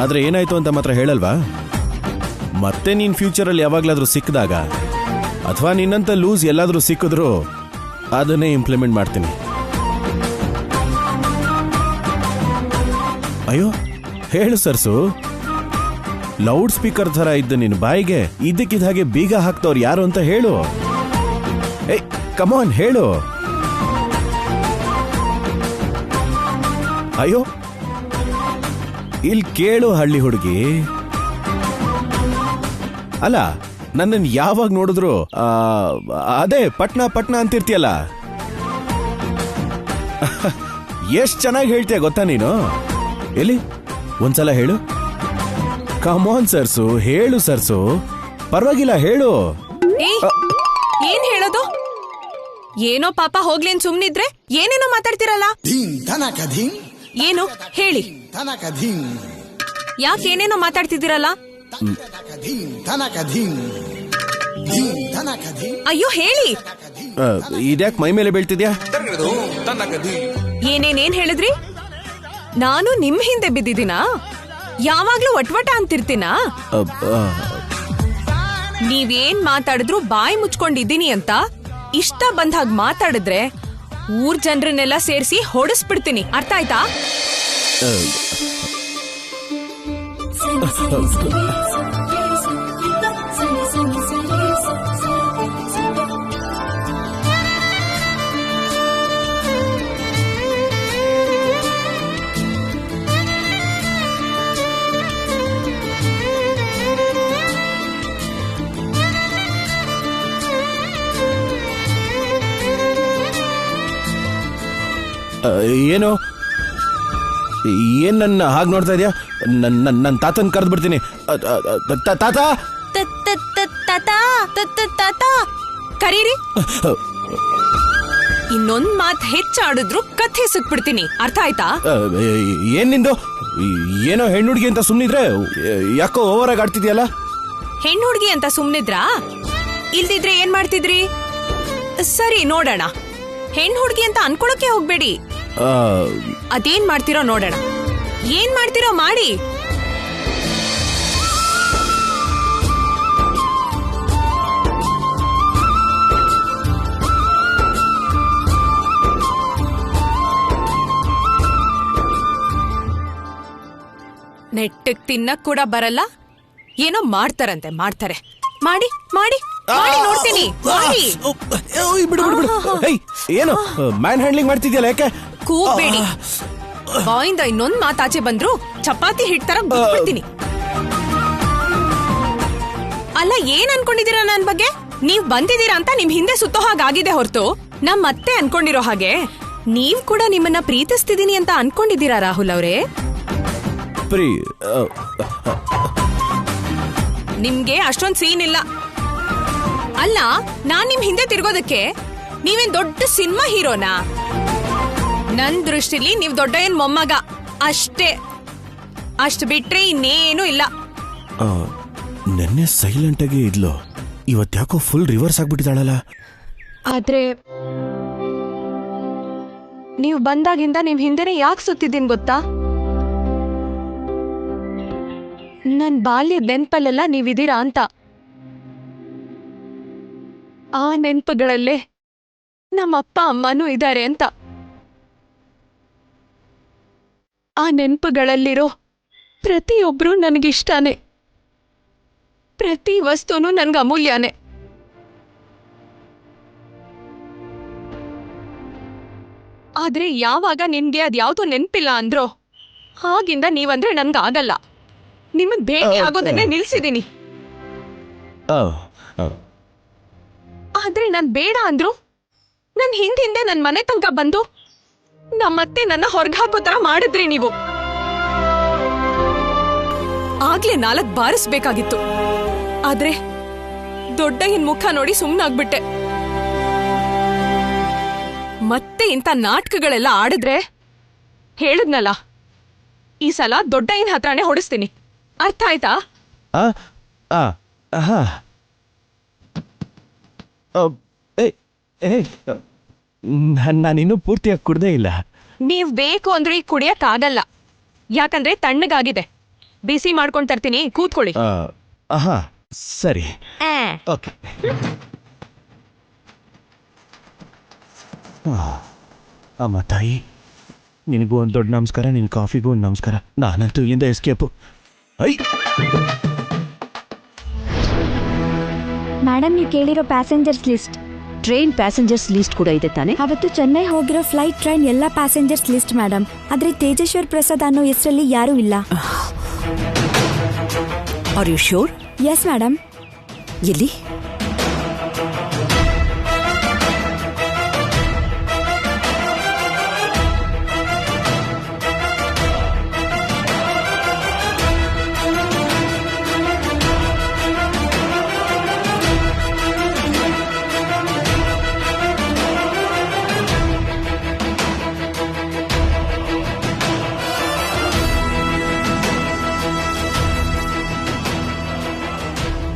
ಆದ್ರೆ ಏನಾಯ್ತು ಅಂತ ಮಾತ್ರ ಹೇಳಲ್ವಾ? ಮತ್ತೆ ನೀನ್ ಫ್ಯೂಚರಲ್ಲಿ ಯಾವಾಗ್ಲಾದ್ರೂ ಸಿಕ್ಕಿದಾಗ ಅಥವಾ ನಿನ್ನಂತ ಲೂಸ್ ಎಲ್ಲಾದ್ರೂ ಸಿಕ್ಕಿದ್ರು ಅದನ್ನೇ ಇಂಪ್ಲಿಮೆಂಟ್ ಮಾಡ್ತೀನಿ. ಅಯ್ಯೋ, ಹೇಳು ಸರ್ಸು. ಲೌಡ್ ಸ್ಪೀಕರ್ ಥರ ಇದ್ದ ನಿನ್ನ ಬಾಯಿಗೆ ಇದ್ದಕ್ಕಿದ್ದ ಹಾಗೆ ಬೀಗ ಹಾಕ್ತವ್ರು ಯಾರು ಅಂತ ಹೇಳು. ಏಯ್, ಕಮಾನ್, ಹೇಳು. ಅಯ್ಯೋ, ಇಲ್ಲಿ ಕೇಳು ಹಳ್ಳಿ ಹುಡುಗಿ. ಅಲ್ಲ, ನನ್ನನ್ನು ಯಾವಾಗ ನೋಡಿದ್ರು ಅದೇ ಪಟ್ನಾ ಪಟ್ನಾ ಅಂತಿರ್ತೀಯಲ್ಲ. ಎಷ್ಟ್ ಚೆನ್ನಾಗಿ ಹೇಳ್ತೀಯ ಗೊತ್ತಾ ನೀನು? ಎಲ್ಲಿ ಒಂದ್ಸಲ ಹೇಳು. ಕಮಾನ್ ಸರ್ಸು, ಹೇಳು ಸರ್ಸು, ಪರವಾಗಿಲ್ಲ, ಹೇಳು. ಏನ್ ಹೇಳೋದು? ಏನೋ ಪಾಪ, ಹೋಗ್ಲೇನ್ ಸುಮ್ನಿದ್ರೆ ಏನೇನೋ ಮಾತಾಡ್ತಿರಲ್ಲ. ಏನು ಹೇಳಿ? ಯಾಕೆ ಏನೇನೋ ಮಾತಾಡ್ತಿದ್ದೀರಲ್ಲ? ಅಯ್ಯೋ ಹೇಳಿ. ಇದ್ಯಾಕೆ ಮೈ ಮೇಲೆ ಬೀಳ್ತಿದ್ಯಾ? ಏನೇನೇನ್ ಹೇಳಿದ್ರಿ? ನಾನು ನಿಮ್ ಹಿಂದೆ ಬಿದ್ದಿದ್ದೀನಾ? ಯಾವಾಗ್ಲೂ ಒಟ್ವಟ ಅಂತಿರ್ತೀನಾ? ನೀವೇನ್ ಮಾತಾಡಿದ್ರು ಬಾಯಿ ಮುಚ್ಕೊಂಡಿದ್ದೀನಿ ಅಂತ ಇಷ್ಟ ಬಂದಾಗ ಮಾತಾಡಿದ್ರೆ ಊರ್ ಜನರನ್ನೆಲ್ಲ ಸೇರಿಸಿ ಹೊಡಿಸ್ಬಿಡ್ತೀನಿ. ಅರ್ಥ ಆಯ್ತಾ? ಏನು ಏನ್ ನನ್ನ ಹಾಗೆ ನೋಡ್ತಾ ಇದೆಯಾ? ನನ್ನ ತಾತನ್ ಕರೆದು ಬಿಡ್ತೀನಿ. ತಾತ ಕರೀರಿ. ಇನ್ನೊಂದ್ ಮಾತ್ ಹೆಚ್ಚಾಡಿದ್ರು ಕಥೆ ಸಿಕ್ಬಿಡ್ತೀನಿ. ಅರ್ಥ ಆಯ್ತಾ? ಏನ್ ನಿಂದು? ಏನೋ ಹೆಣ್ಣು ಹುಡುಗಿ ಅಂತ ಸುಮ್ನಿದ್ರೆ ಯಾಕೋ ಓವರ್ ಆಗಿ ಆಡ್ತಿದ್ಯಲ್ಲ? ಹೆಣ್ಣು ಹುಡುಗಿ ಅಂತ ಸುಮ್ನಿದ್ರಾ? ಇಲ್ದಿದ್ರೆ ಏನ್ ಮಾಡ್ತಿದ್ರಿ? ಸರಿ ನೋಡೋಣ. ಹೆಣ್ಣು ಹುಡುಗಿ ಅಂತ ಅನ್ಕೊಳಕ್ಕೆ ಹೋಗ್ಬೇಡಿ. ಅದೇನ್ ಮಾಡ್ತಿರೋ ನೋಡೋಣ. ಏನ್ ಮಾಡ್ತಿರೋ ಮಾಡಿ. ನೆಟ್ಟಗ್ ತಿನ್ನಕ್ ಕೂಡ ಬರಲ್ಲ. ಏನೋ ಮಾಡ್ತಾರಂತೆ. ಮಾಡ್ತಾರೆ. ಮಾಡಿ ಮಾಡಿ ಮಾಡಿ ನೋಡ್ತೀನಿ. ಮಾಡಿ. ಏನು ಮ್ಯಾನ್ ಹ್ಯಾಂಡ್ಲಿಂಗ್ ಮಾಡ್ತಿದ್ಯಲ್ಲ? ಯಾಕೆ ಕೂಗ್ಬೇಡಿ. ಬಾಯಿಂದ ಇನ್ನೊಂದ್ ಮಾತಾಚೆ ಬಂದ್ರು ಚಪಾತಿ ಹಿಡ್ತಾರ ಬಿಡ್ತೀನಿ. ಅಲ್ಲ, ಏನ್ ಅನ್ಕೊಂಡಿದೀರಾ ನನ್ ಬಗ್ಗೆ? ನೀವ್ ಬಂದಿದ್ದೀರಾ ಅಂತ ನಿಮ್ ಹಿಂದೆ ಸುತ್ತೋ ಹಾಗಾಗಿದೆ ಹೊರತು ನಮ್ ಮತ್ತೆ ಅನ್ಕೊಂಡಿರೋ ಹಾಗೆ ನೀವ್ ಕೂಡ ನಿಮ್ಮನ್ನ ಪ್ರೀತಿಸ್ತಿದೀನಿ ಅಂತ ಅನ್ಕೊಂಡಿದ್ದೀರಾ ರಾಹುಲ್ ಅವರೇ? ನಿಮ್ಗೆ ಅಷ್ಟೊಂದ್ ಸೀನ್ ಇಲ್ಲ. ಅಲ್ಲ, ನಾನ್ ನಿಮ್ ಹಿಂದೆ ತಿರ್ಗೋದಕ್ಕೆ ನೀವೇನ್ ದೊಡ್ಡ ಸಿನಿಮಾ ಹೀರೋನಾ? ನನ್ ದೃಷ್ಟಿಲಿ ನೀವ್ ದೊಡ್ಡ ಏನ್ ಮೊಮ್ಮಗ ಅಷ್ಟೇ. ಅಷ್ಟ್ ಬಿಟ್ರೆ ಇನ್ನೇನು ಇಲ್ಲ. ನೆನ್ನೆ ಸೈಲೆಂಟ್ ಆಗಿ ಇದ್ಲು, ಇವತ್ತ್ಯಾಕೋ ಫುಲ್ ರಿವರ್ಸ್ ಆಗ್ಬಿಟ್ಟಿದಾಳಲ್ಲ. ಆದ್ರೆ ನೀವ್ ಬಂದಾಗಿಂದ ನಿಮ್ ಹಿಂದೆನೆ ಯಾಕೆ ಸುತ್ತಿದ್ದೀನಿ ಗೊತ್ತಾ? ನನ್ ಬಾಲ್ಯದ ನೆನ್ಪಲ್ಲೆಲ್ಲ ನೀವಿದ್ದೀರಾ ಅಂತ. ಆ ನೆನ್ಪುಗಳಲ್ಲೇ ನಮ್ಮಪ್ಪ ಅಮ್ಮನೂ ಇದ್ದಾರೆ ಅಂತ. ಆ ನೆನ್ಪುಗಳಲ್ಲಿರೋ ಪ್ರತಿಯೊಬ್ರು ನನಗಿಷ್ಟಾನೆ. ಪ್ರತಿ ವಸ್ತುನೂ ನನ್ಗೆ ಅಮೂಲ್ಯನೇ. ಆದ್ರೆ ಯಾವಾಗ ನಿನ್ಗೆ ಅದ್ಯಾವ್ದು ನೆನ್ಪಿಲ್ಲ ಅಂದ್ರೋ ಆಗಿಂದ ನೀವಂದ್ರೆ ನನ್ಗಾಗಲ್ಲ. ನಿಮ್ಮನ್ ಭೇಟಿ ಆಗೋದನ್ನೇ ನಿಲ್ಸಿದೀನಿ. ಆದ್ರೆ ನಾನ್ ಬೇಡ ಅಂದ್ರು ನನ್ ಹಿಂದೆ ನನ್ ಮನೆ ತನಕ ಬಂದು ನಮ್ಮತ್ತೆ ನನ್ನ ಹೊರಗೆ ಹಾಕೋ ತರ ಮಾಡಿದ್ರಿ ನೀವು. ಆಗ್ಲೇ 4 ಬಾರಿಸ್ಬೇಕಾಗಿತ್ತು. ಆದ್ರೆ ದೊಡ್ಡ ಮುಖ ನೋಡಿ ಸುಮ್ನಾಗ್ಬಿಟ್ಟೆ. ಮತ್ತೆ ಇಂಥ ನಾಟಕಗಳೆಲ್ಲ ಆಡಿದ್ರೆ ಹೇಳಿದ್ನಲ್ಲ, ಈ ಸಲ ದೊಡ್ಡ ಹತ್ರನೇ ಹೊಡಿಸ್ತೀನಿ. ಅರ್ಥ ಆಯ್ತಾ? ನಾನಿನ್ನೂ ಪೂರ್ತಿಯಾಗಿ ಕುಡ್ದೇ ಇಲ್ಲ. ನೀವ್ ಬೇಕು ಅಂದ್ರೆ ಈಗ ಕುಡಿಯಕ್ ಆಗಲ್ಲ. ಯಾಕಂದ್ರೆ ತಣ್ಣಗಾಗಿದೆ. ಬಿಸಿ ಮಾಡ್ಕೊಂಡ್ ತರ್ತೀನಿ, ಕೂತ್ಕೊಳ್ಳಿ. ಸರಿ, ಓಕೆ. ಅಮ್ಮ ತಾಯಿ, ನಿನಗೂ ಒಂದು ದೊಡ್ಡ ನಮಸ್ಕಾರ, ನಿನ್ನ ಕಾಫಿಗೂ ಒಂದು ನಮಸ್ಕಾರ. ನಾನಂತೂ ಇಲ್ಲಿಂದ ಎಸ್ಕೇಪು. ಮೇಡಮ್, ನೀವು ಕೇಳಿರೋ passengers list. Train passengers list ಕೂಡ ಇದೆ ತಾನೆ? ಅವತ್ತು ಚೆನ್ನೈ ಹೋಗಿರೋ ಫ್ಲೈಟ್ ಟ್ರೈನ್ ಎಲ್ಲ ಪ್ಯಾಸೆಂಜರ್ಸ್ ಲಿಸ್ಟ್ ಮೇಡಮ್. ಆದ್ರೆ ತೇಜೇಶ್ವರ್ ಪ್ರಸಾದ್ ಅನ್ನೋ ಹೆಸರಲ್ಲಿ ಯಾರೂ ಇಲ್ಲ. Are you sure? Yes madam. ಎಲ್ಲಿ?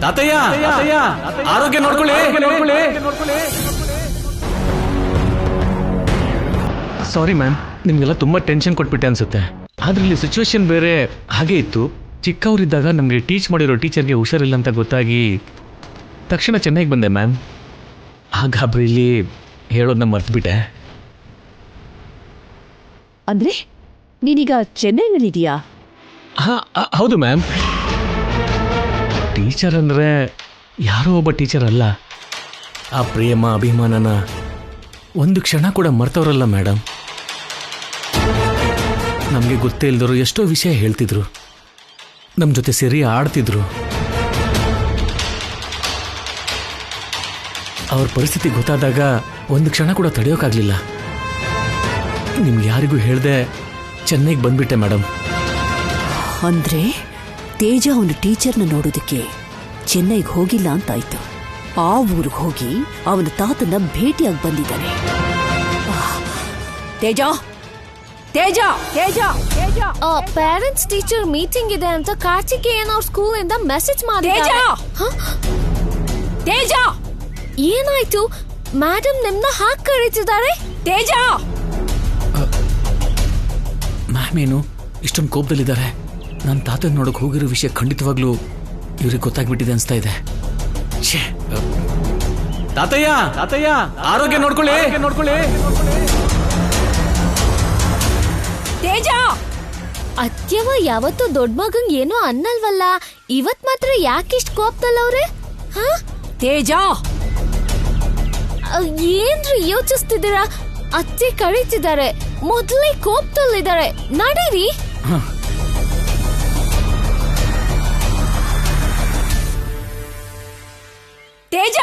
ತಾತಯ್ಯ ಆರೋಗ್ಯ ನೋಡ್ಕೊಳ್ಳಿ. ಸಾರಿ ಮ್ಯಾಮ್, ನಿಮ್ಗೆಲ್ಲ ತುಂಬಾ ಟೆನ್ಷನ್ ಕೊಟ್ಬಿಟ್ಟೆ ಅನ್ಸುತ್ತೆ. ಆದ್ರೆ ಇಲ್ಲಿ ಸಿಚುವೇಶನ್ ಬೇರೆ ಹಾಗೆ ಇತ್ತು. ಚಿಕ್ಕವರಿದ್ದಾಗ ನಮಗೆ ಟೀಚ್ ಮಾಡಿರೋ ಟೀಚರ್ಗೆ ಹುಷಾರಿಲ್ಲ ಅಂತ ಗೊತ್ತಾಗಿ ತಕ್ಷಣ ಚೆನ್ನೈಗೆ ಬಂದೆ ಮ್ಯಾಮ್. ಆ ಗಾಬರಿಲಿ ಹೇಳೋದನ್ನ ಮರ್ತ್ಬಿಟ್ಟೆ. ಅಂದ್ರೆ ನೀನೀಗ ಚೆನ್ನೈನಲ್ಲಿದೀಯಾ? ಹಾಂ ಹೌದು ಮ್ಯಾಮ್. ಟೀಚರ್ ಅಂದರೆ ಯಾರೋ ಒಬ್ಬ ಟೀಚರ್ ಅಲ್ಲ. ಆ ಪ್ರೇಮ ಅಭಿಮಾನನ ಒಂದು ಕ್ಷಣ ಕೂಡ ಮರ್ತವ್ರಲ್ಲ ಮೇಡಮ್. ನಮಗೆ ಗೊತ್ತೇ ಇಲ್ದರು ಎಷ್ಟೋ ವಿಷಯ ಹೇಳ್ತಿದ್ರು, ನಮ್ಮ ಜೊತೆ ಸೇರಿ ಆಡ್ತಿದ್ರು. ಅವ್ರ ಪರಿಸ್ಥಿತಿ ಗೊತ್ತಾದಾಗ ಒಂದು ಕ್ಷಣ ಕೂಡ ತಡೆಯೋಕ್ಕಾಗಲಿಲ್ಲ. ನಿಮ್ಗೆ ಯಾರಿಗೂ ಹೇಳ್ದೆ ಚೆನ್ನೈಗೆ ಬಂದ್ಬಿಟ್ಟೆ ಮೇಡಮ್. ಅಂದ್ರೆ ತೇಜ ಅವನ ಟೀಚರ್ನ ನೋಡೋದಕ್ಕೆ ಚೆನ್ನೈಗೆ ಹೋಗಿಲ್ಲ ಅಂತಾಯ್ತು. ಆ ಊರಿಗೆ ಹೋಗಿ ಅವನ ತಾತನ ಭೇಟಿಯಾಗಿ ಬಂದಿದ್ದಾನೆ. ತೇಜ ತೇಜ ತೇಜ ತೇಜ ಪೇರೆಂಟ್ಸ್ ಟೀಚರ್ ಮೀಟಿಂಗ್ ಇದೆ ಅಂತ ಕಾರ್ತಿಕೇಯನ್ ಅವ್ರ ಸ್ಕೂಲ್ ಇಂದ ಮೆಸೇಜ್ ಮಾಡಿದ್ದಾರೆ. ತೇಜ ಏನಾಯ್ತು? ಮೇಡಮ್ ನಿಮ್ನ ಹಾಕ್ ಕರೀತಿದ್ದಾರೆ. ತೇಜ ಮ್ಯಾಮ್ ಏನು ಇಷ್ಟೊಂದು ಕೋಪದಲ್ಲಿದ್ದಾರೆ? ನನ್ನ ತಾತನ ನೋಡಕ್ ಹೋಗಿರೋ ವಿಷಯ ಖಂಡಿತವಾಗ್ಲೂ ಇವ್ರಿಗೆ ಗೊತ್ತಾಗ್ಬಿಟ್ಟಿದೆ ಅನ್ಸ್ತಾ ಇದೆ. ತಾತಯ್ಯ ಆರೋಗ್ಯ ನೋಡ್ಕೊಳ್ಳಿ. ತೇಜ ಅತ್ಯವ ಯಾವತ್ತೂ ದೊಡ್ಡ ಮಗಂಗ್ ಏನೋ ಅನ್ನಲ್ವಲ್ಲ, ಇವತ್ ಮಾತ್ರ ಯಾಕಿಷ್ಟ ಕೋಪದಲ್ಲವ್ರೆ? ತೇಜ ಏನ್ರಿ ಯೋಚಿಸ್ತಿದ್ದೀರಾ? ಅತ್ತೆ ಕರೀತಿದ್ದಾರೆ, ಮೊದಲೇ ಕೋಪದಲ್ಲಿದ್ದಾರೆ. ನಡೀರಿ. ತೇಜ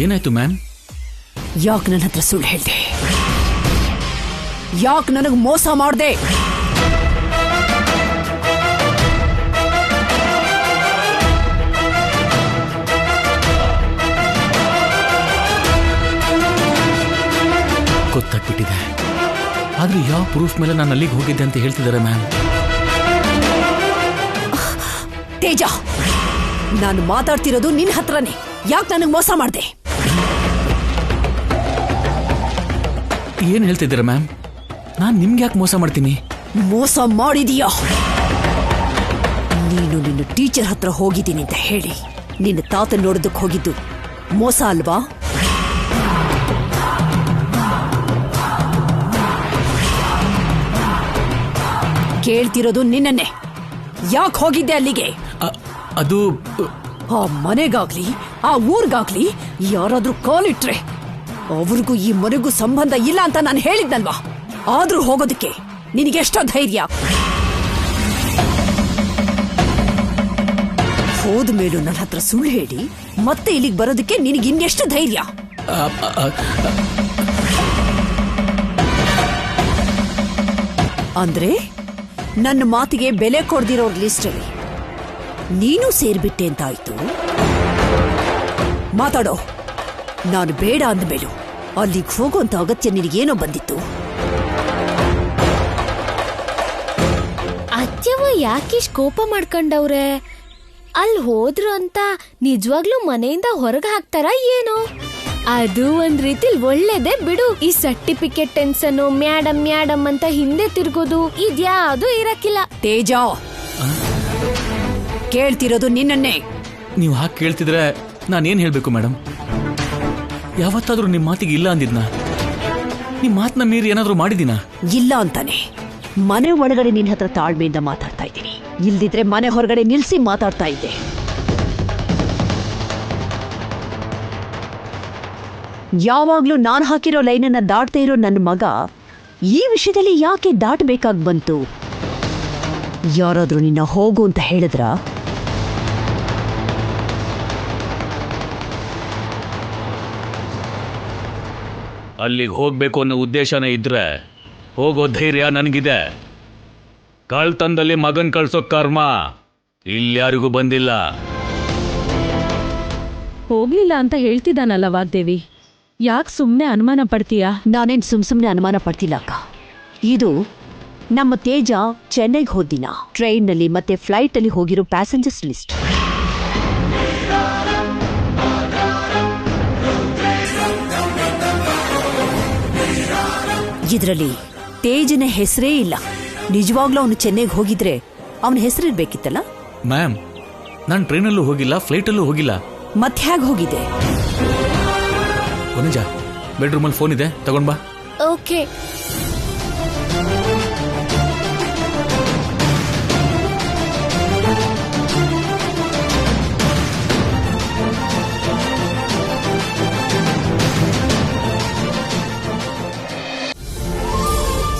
ಏನಾಯ್ತು ಮ್ಯಾಮ್? ಯಾಕೆ ನನ್ನ ಹತ್ರ ಸುಳ್ಳು ಹೇಳ್ದೆ? ಯಾಕೆ ನನಗೆ ಮೋಸ ಮಾಡ್ದೆ? ಗೊತ್ತಾಗ್ಬಿಟ್ಟಿದೆ. ಆದ್ರೆ ಯಾವ ಪ್ರೂಫ್ ಮೇಲೆ ನಾನು ಅಲ್ಲಿಗೆ ಹೋಗಿದ್ದೆ ಅಂತ ಹೇಳ್ತಿದ್ದಾರೆ ಮ್ಯಾಮ್. ತೇಜ, ನಾನು ಮಾತಾಡ್ತಿರೋದು ನಿನ್ನ ಹತ್ರನೇ. ಯಾಕೆ ನನಗೆ ಮೋಸ ಮಾಡ್ದೆ? ಏನ್ ಹೇಳ್ತಿದ್ದೀರಾ ಮ್ಯಾಮ್? ನಾನು ನಿಮ್ಗೆ ಯಾಕೆ ಮೋಸ ಮಾಡ್ತೀನಿ? ಮೋಸ ಮಾಡಿದೀಯಾ? ನೀನು ನಿನ್ನ ಟೀಚರ್ ಹತ್ರ ಹೋಗಿದ್ದೀನಿ ಅಂತ ಹೇಳಿ ನಿನ್ನ ತಾತ ನೋಡೋದಕ್ಕೆ ಹೋಗಿದ್ದು ಮೋಸ ಅಲ್ವಾ? ಕೇಳ್ತಿರೋದು ನಿನ್ನನ್ನೇ. ಯಾಕೆ ಹೋಗಿದ್ದೆ ಅಲ್ಲಿಗೆ? ಅದು ಆ ಮನೆಗಾಗ್ಲಿ ಆ ಊರ್ಗಾಗ್ಲಿ ಯಾರಾದ್ರೂ ಕಾಲಿಟ್ರೆ ಅವ್ರಿಗೂ ಈ ಮನೆಗೂ ಸಂಬಂಧ ಇಲ್ಲ ಅಂತ ನಾನು ಹೇಳಿದ್ನಲ್ವಾ? ಆದ್ರೂ ಹೋಗೋದಕ್ಕೆ ನಿನಗೆಷ್ಟೋ ಧೈರ್ಯ? ಹೋದ ಮೇಲೂ ನನ್ನ ಹತ್ರ ಸುಳ್ಳು ಹೇಳಿ ಮತ್ತೆ ಇಲ್ಲಿಗೆ ಬರೋದಕ್ಕೆ ನಿನಗೆ ಇನ್ನೆಷ್ಟು ಧೈರ್ಯ? ಅಂದ್ರೆ ನನ್ನ ಮಾತಿಗೆ ಬೆಲೆ ಕೊಡ್ದಿರೋರ್ ಲಿಸ್ಟಲ್ಲಿ ನೀನು ಸೇರ್ಬಿಟ್ಟೆ ಅಂತ ಆಯ್ತು. ಮಾತಾಡೋ. ನಾನು ಬೇಡ ಅಂದ್ಮೇಲೂ ಅಲ್ಲಿಗೆ ಹೋಗುವಂತ ಅಗತ್ಯ ನಿನಗೇನೋ ಬಂದಿತ್ತು. ಅತ್ಯವ ಯಾಕಿಷ್ಟು ಕೋಪ ಮಾಡ್ಕೊಂಡವ್ರೆ? ಅಲ್ಲಿ ಹೋದ್ರು ಅಂತ ನಿಜವಾಗ್ಲೂ ಮನೆಯಿಂದ ಹೊರಗೆ ಹಾಕ್ತಾರ ಏನು? ಅದು ಒಂದ್ ರೀತಿಲ್ ಒಳ್ಳೇದೇ ಬಿಡು. ಈ ಸರ್ಟಿಫಿಕೇಟ್ ಟೆನ್ಷನ್, ಮ್ಯಾಡಮ್ ಅಂತ ಹಿಂದೆ ತಿರ್ಗೋದು ಇದ್ಯಾವುದು ಇರಕ್ಕಿಲ್ಲ. ತೇಜ, ಕೇಳ್ತಿರೋದು ನಿನ್ನನ್ನೇ. ನೀವು ಹಾಗೆ ಕೇಳ್ತಿದ್ರೆ ನಾನೇನ್ ಹೇಳ್ಬೇಕು ಮೇಡಮ್? ಯಾವತ್ತಾದ್ರೂ ನಿಮ್ ಮಾತಿಗೆ ಇಲ್ಲ ಅಂದಿದ್ನಾ? ನಿಮ್ ಮಾತನ್ನ ಮೀರಿ ಏನಾದ್ರೂ ಮಾಡಿದೀನ? ಇಲ್ಲ ಅಂತಾನೆ ಮನೆ ಒಳಗಡೆ ನಿನ್ನ ಹತ್ರ ತಾಳ್ಮೆಯಿಂದ ಮಾತಾಡ್ತಾ ಇದ್ದೀನಿ. ಇಲ್ದಿದ್ರೆ ಮನೆ ಹೊರಗಡೆ ನಿಲ್ಸಿ ಮಾತಾಡ್ತಾ ಇದ್ದೆ. ಯಾವಾಗ್ಲೂ ನಾನು ಹಾಕಿರೋ ಲೈನನ್ನ ದಾಟ್ತಾ ಇರೋ ನನ್ನ ಮಗ ಈ ವಿಷಯದಲ್ಲಿ ಯಾಕೆ ದಾಟಬೇಕಾಗಿ ಬಂತು? ಯಾರಾದ್ರೂ ನಿನ್ನ ಹೋಗು ಅಂತ ಹೇಳಿದ್ರ? ಅಲ್ಲಿಗೆ ಹೋಗ್ಬೇಕು ಅನ್ನೋ ಉದ್ದೇಶನೇ ಇದ್ರೆ ಹೋಗೋ ಧೈರ್ಯ ನನಗಿದೆ. ಕಳ್ತನದಲ್ಲಿ ಮಗನ್ ಕಳ್ಸೋ ಕರ್ಮ ಇಲ್ಯಾರಿಗೂ ಬಂದಿಲ್ಲ. ಹೋಗ್ಲಿಲ್ಲ ಅಂತ ಹೇಳ್ತಿದ್ದಾನಲ್ಲ ವಾಗ್ದೇವಿ, ಯಾಕೆ ಸುಮ್ಮನೆ ಅನುಮಾನ ಪಡ್ತೀಯಾ? ನಾನೇನ್ ಸುಮ್ನೆ ಅನುಮಾನ ಪಡ್ತಿಲ್ಲ ಅಕ್ಕ. ಇದು ನಮ್ಮ ತೇಜ ಚೆನ್ನೈಗೆ ಹೋದ ದಿನ ಟ್ರೈನ್ನಲ್ಲಿ ಮತ್ತೆ ಫ್ಲೈಟಲ್ಲಿ ಹೋಗಿರೋ ಪ್ಯಾಸೆಂಜರ್ಸ್ ಲಿಸ್ಟ್. ಇದರಲ್ಲಿ ತೇಜನ ಹೆಸರೇ ಇಲ್ಲ. ನಿಜವಾಗ್ಲೂ ಅವನು ಚೆನ್ನೈಗೆ ಹೋಗಿದ್ರೆ ಅವನ ಹೆಸರಿರ್ಬೇಕಿತ್ತಲ್ಲ. ಮ್ಯಾಮ್, ನಾನು ಟ್ರೈನಲ್ಲೂ ಹೋಗಿಲ್ಲ, ಫ್ಲೈಟಲ್ಲೂ ಹೋಗಿಲ್ಲ. ಮತ್ತೆ ಹೇಗೆ ಹೋಗಿದೆ? ವನಜಾ, ಬೆಡ್ರೂಮಲ್ಲಿ ಫೋನ್ ಇದೆ, ತಗೊಂಡ್ ಬಾ. ಓಕೆ.